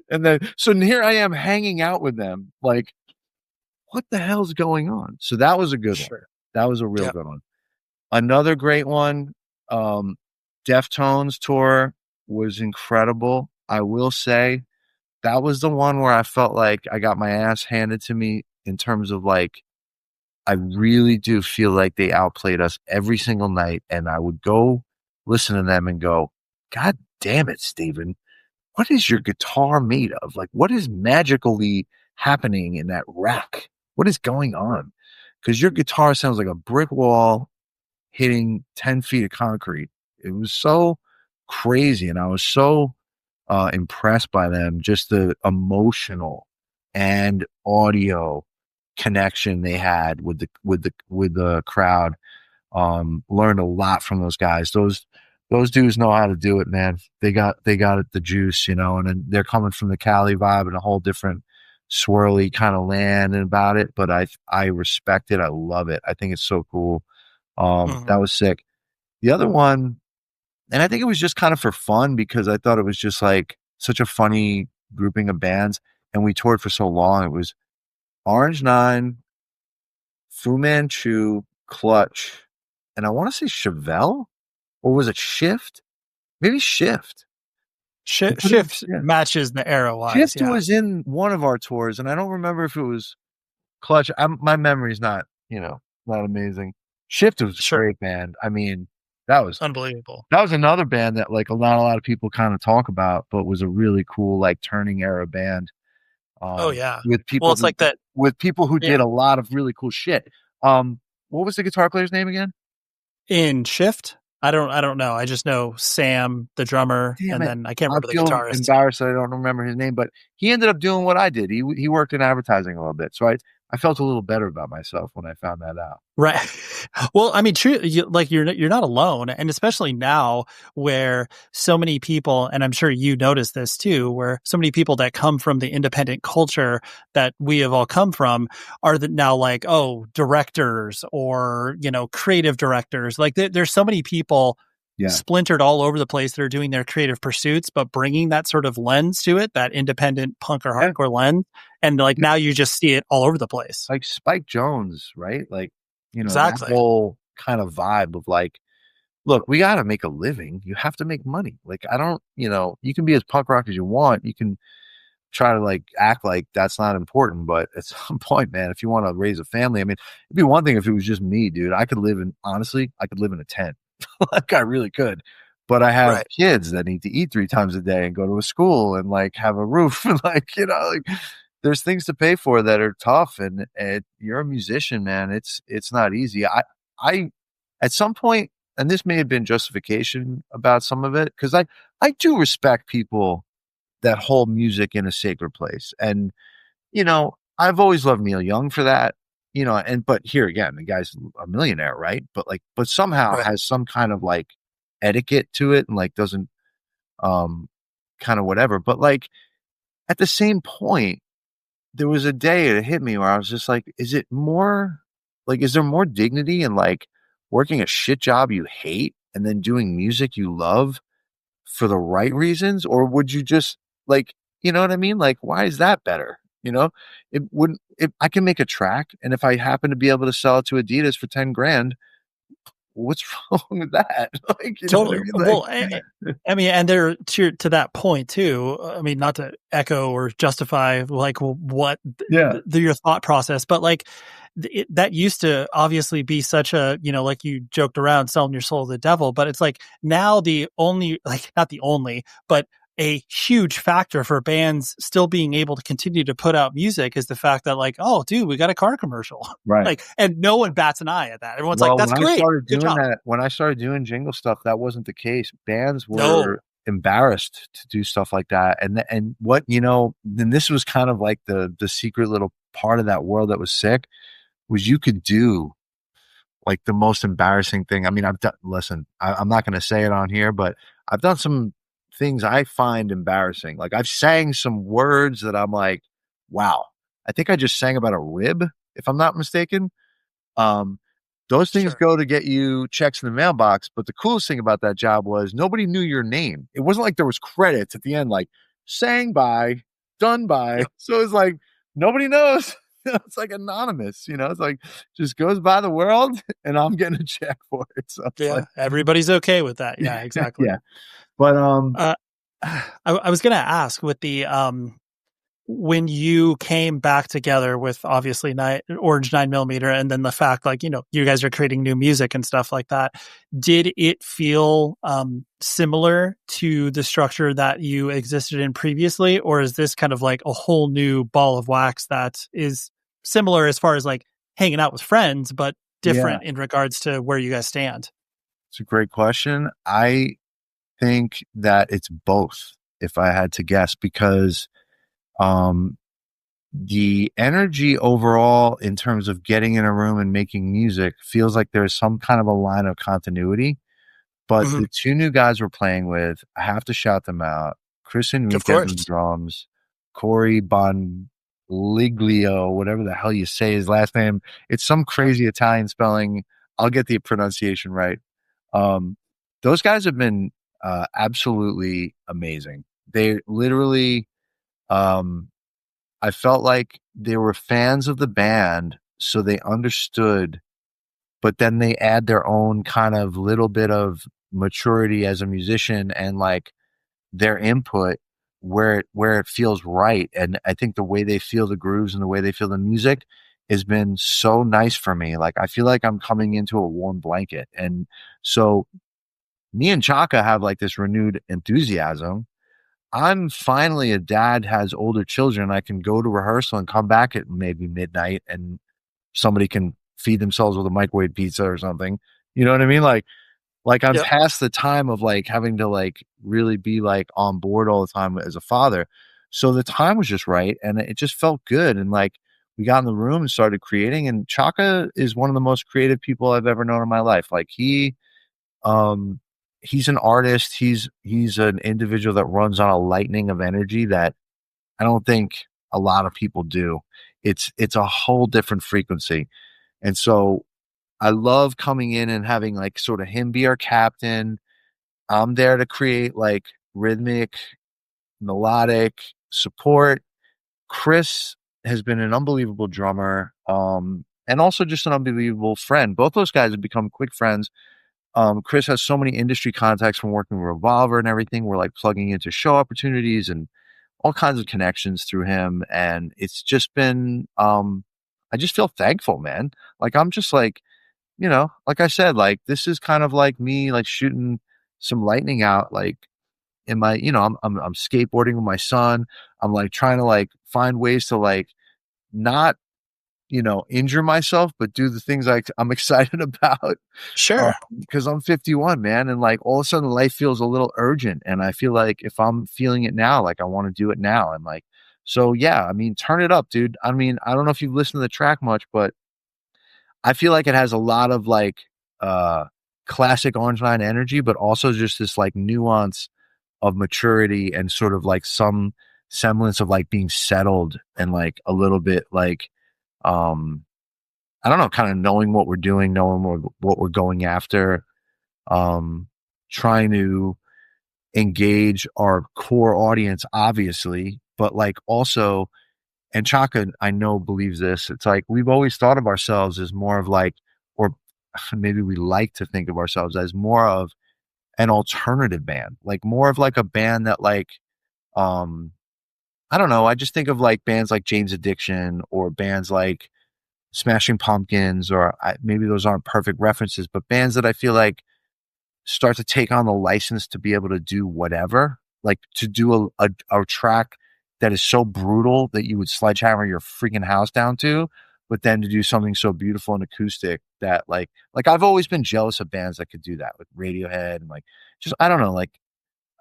And then, so here I am hanging out with them. Like, what the hell's going on? So that was a good one. That was a real good one. Another great one, Deftones tour was incredible. I will say that was the one where I felt like I got my ass handed to me in terms of like, I really do feel like they outplayed us every single night. And I would go listen to them and go, "God damn it, Steven. What is your guitar made of? Like, what is magically happening in that rack? What is going on?" Because your guitar sounds like a brick wall hitting 10 feet of concrete. It was so crazy. And I was so impressed by them, just the emotional and audio connection they had with the crowd. Learned a lot from those guys. Those dudes know how to do it, man. They got it, the juice, you know, and then they're coming from the Cali vibe and a whole different swirly kind of land and about it. But I respect it. I love it. I think it's so cool. That was sick. The other one, and I think it was just kind of for fun because I thought it was just like such a funny grouping of bands. And we toured for so long. It was Orange 9, Fu Manchu, Clutch, and I want to say Chevelle. Or was it Shift? Maybe Shift. Shift matches the era wise. Shift was in one of our tours, and I don't remember if it was Clutch. My memory's not amazing. Shift was a great band. I mean, that was unbelievable. That was another band that like not a lot of people kind of talk about, but was a really cool like turning era band. With people, it's like that with people who did a lot of really cool shit. What was the guitar player's name again? In Shift? I don't know. I just know Sam, the drummer, then I can't remember the guitarist. I'm embarrassed that I don't remember his name, but he ended up doing what I did. He worked in advertising a little bit, so I felt a little better about myself when I found that out. Right. Well, I mean, true. You're not alone, and especially now where so many people, and I'm sure you notice this too, where so many people that come from the independent culture that we have all come from are now like, directors or creative directors. Like there's so many people splintered all over the place that are doing their creative pursuits, but bringing that sort of lens to it, that independent punk or hardcore lens. And like now you just see it all over the place. Like Spike Jones, right? Like, exactly. That whole kind of vibe of like, look, we got to make a living. You have to make money. Like, I don't, you can be as punk rock as you want. You can try to like act like that's not important. But at some point, man, if you want to raise a family, I mean, it'd be one thing if it was just me, dude. I could live in a tent. Like I really could. But I have kids that need to eat 3 times a day and go to a school and like have a roof and like, there's things to pay for that are tough, and you're a musician, man. It's not easy. I at some point, and this may have been justification about some of it, because I do respect people that hold music in a sacred place, and I've always loved Neil Young for that, but here again, the guy's a millionaire, right? But somehow has some kind of like etiquette to it, and like doesn't kind of whatever. But like at the same point, there was a day it hit me where I was just like, is there more dignity in like working a shit job you hate and then doing music you love for the right reasons? Or would you just like, you know what I mean? Like, why is that better? If I can make a track, and if I happen to be able to sell it to Adidas for 10 grand, what's wrong with that? Like, totally. Well, I mean, and there to that point too. I mean, not to echo or justify like what your thought process, but like that used to obviously be such a like you joked around selling your soul to the devil, but it's like now not the only, but a huge factor for bands still being able to continue to put out music is the fact that like, oh, dude, we got a car commercial. Right. Like, and no one bats an eye at that. Everyone's like, Well, that's when I great. started Good doing job. that, when I started doing jingle stuff, that wasn't the case. Bands No. were embarrassed to do stuff like that. And what, then this was kind of like the secret little part of that world that was sick, was you could do like the most embarrassing thing. I mean, I'm not going to say it on here, but I've done some things I find embarrassing. Like I've sang some words that I'm like, wow, I think I just sang about a rib, if I'm not mistaken. Those things go to get you checks in the mailbox. But the coolest thing about that job was nobody knew your name. It wasn't like there was credits at the end, like sang by, done by. Yep. So it's like, nobody knows. It's like anonymous, it's like just goes by the world and I'm getting a check for it. So yeah, everybody's okay with that. Yeah, exactly. Yeah. But I was going to ask with the when you came back together with obviously Orange 9mm, and then the fact like, you guys are creating new music and stuff like that, did it feel similar to the structure that you existed in previously, or is this kind of like a whole new ball of wax that is similar as far as like hanging out with friends, but different in regards to where you guys stand? It's a great question. I think that it's both, if I had to guess, because the energy overall in terms of getting in a room and making music feels like there's some kind of a line of continuity. But the two new guys we're playing with, I have to shout them out. Chris Enriquez on drums, Corey Bonliglio, whatever the hell you say his last name. It's some crazy Italian spelling. I'll get the pronunciation right. Those guys have been absolutely amazing. They literally, I felt like they were fans of the band, so they understood, but then they add their own kind of little bit of maturity as a musician and like their input where it feels right. And I think the way they feel the grooves and the way they feel the music has been so nice for me. Like I feel like I'm coming into a warm blanket. And so me and Chaka have like this renewed enthusiasm. I'm finally a dad, has older children. I can go to rehearsal and come back at maybe midnight and somebody can feed themselves with a microwave pizza or something. You know what I mean? Like I'm past the time of like having to like really be like on board all the time as a father. So the time was just right. And it just felt good. And like we got in the room and started creating, and Chaka is one of the most creative people I've ever known in my life. Like he's an artist. He's an individual that runs on a lightning of energy that I don't think a lot of people do. It's a whole different frequency. And so I love coming in and having like sort of him be our captain. I'm there to create like rhythmic, melodic support. Chris has been an unbelievable drummer, and also just an unbelievable friend. Both those guys have become quick friends. Chris has so many industry contacts from working with Revolver and everything. We're like plugging into show opportunities and all kinds of connections through him. And it's just been, I just feel thankful, man. Like, I'm just like, like I said, like, this is kind of like me, like shooting some lightning out, like in my, I'm skateboarding with my son. I'm like trying to like find ways to like not, injure myself, but do the things I'm excited about. Sure. Because I'm 51, man. And like all of a sudden life feels a little urgent. And I feel like if I'm feeling it now, like I want to do it now. And like, so yeah, I mean, turn it up, dude. I mean, I don't know if you've listened to the track much, but I feel like it has a lot of like, classic Orange Line energy, but also just this like nuance of maturity and sort of like some semblance of like being settled and like a little bit like, I don't know, kind of knowing what we're doing, knowing what we're going after, trying to engage our core audience, obviously, but like also, and Chaka, I know, believes this. It's like we've always thought of ourselves as more of like, or maybe we like to think of ourselves as more of an alternative band, like more of like a band that like, I don't know. I just think of like bands like Jane's Addiction or bands like Smashing Pumpkins, or maybe those aren't perfect references, but bands that I feel like start to take on the license to be able to do whatever. like to do a track that is so brutal that you would sledgehammer your freaking house down to, but then to do something so beautiful and acoustic that like I've always been jealous of bands that could do that, like Radiohead and like just I don't know, like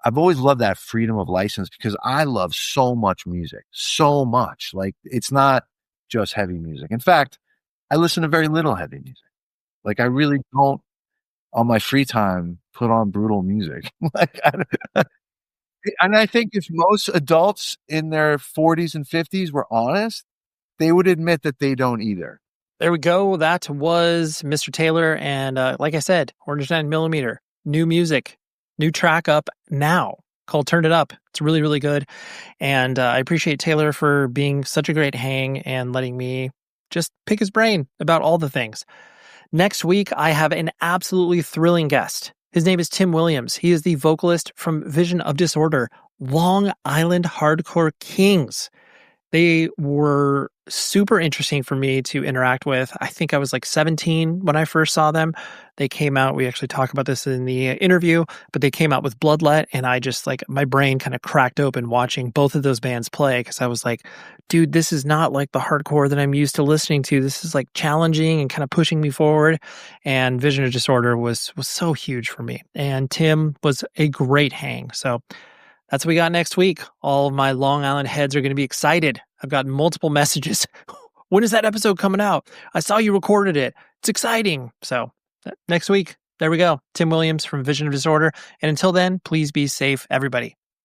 I've always loved that freedom of license because I love so much music, so much. Like it's not just heavy music. In fact, I listen to very little heavy music. Like I really don't on my free time put on brutal music. Like and I think if most adults in their 40s and 50s were honest, they would admit that they don't either. There we go. That was Mr. Taylor. And like I said, 109mm, new music, new track up now called Turn It Up. It's really, really good. And I appreciate Taylor for being such a great hang and letting me just pick his brain about all the things. Next week, I have an absolutely thrilling guest. His name is Tim Williams. He is the vocalist from Vision of Disorder, Long Island Hardcore Kings. They were super interesting for me to interact with. I think I was like 17 when I first saw them. They came out, we actually talk about this in the interview, but they came out with Bloodlet, and I just like, my brain kind of cracked open watching both of those bands play, because I was like, dude, this is not like the hardcore that I'm used to listening to. This is like challenging and kind of pushing me forward. And Vision of Disorder was so huge for me. And Tim was a great hang. So that's what we got next week. All of my Long Island heads are going to be excited. I've gotten multiple messages. When is that episode coming out? I saw you recorded it. It's exciting. So next week, there we go. Tim Williams from Vision of Disorder. And until then, please be safe, everybody.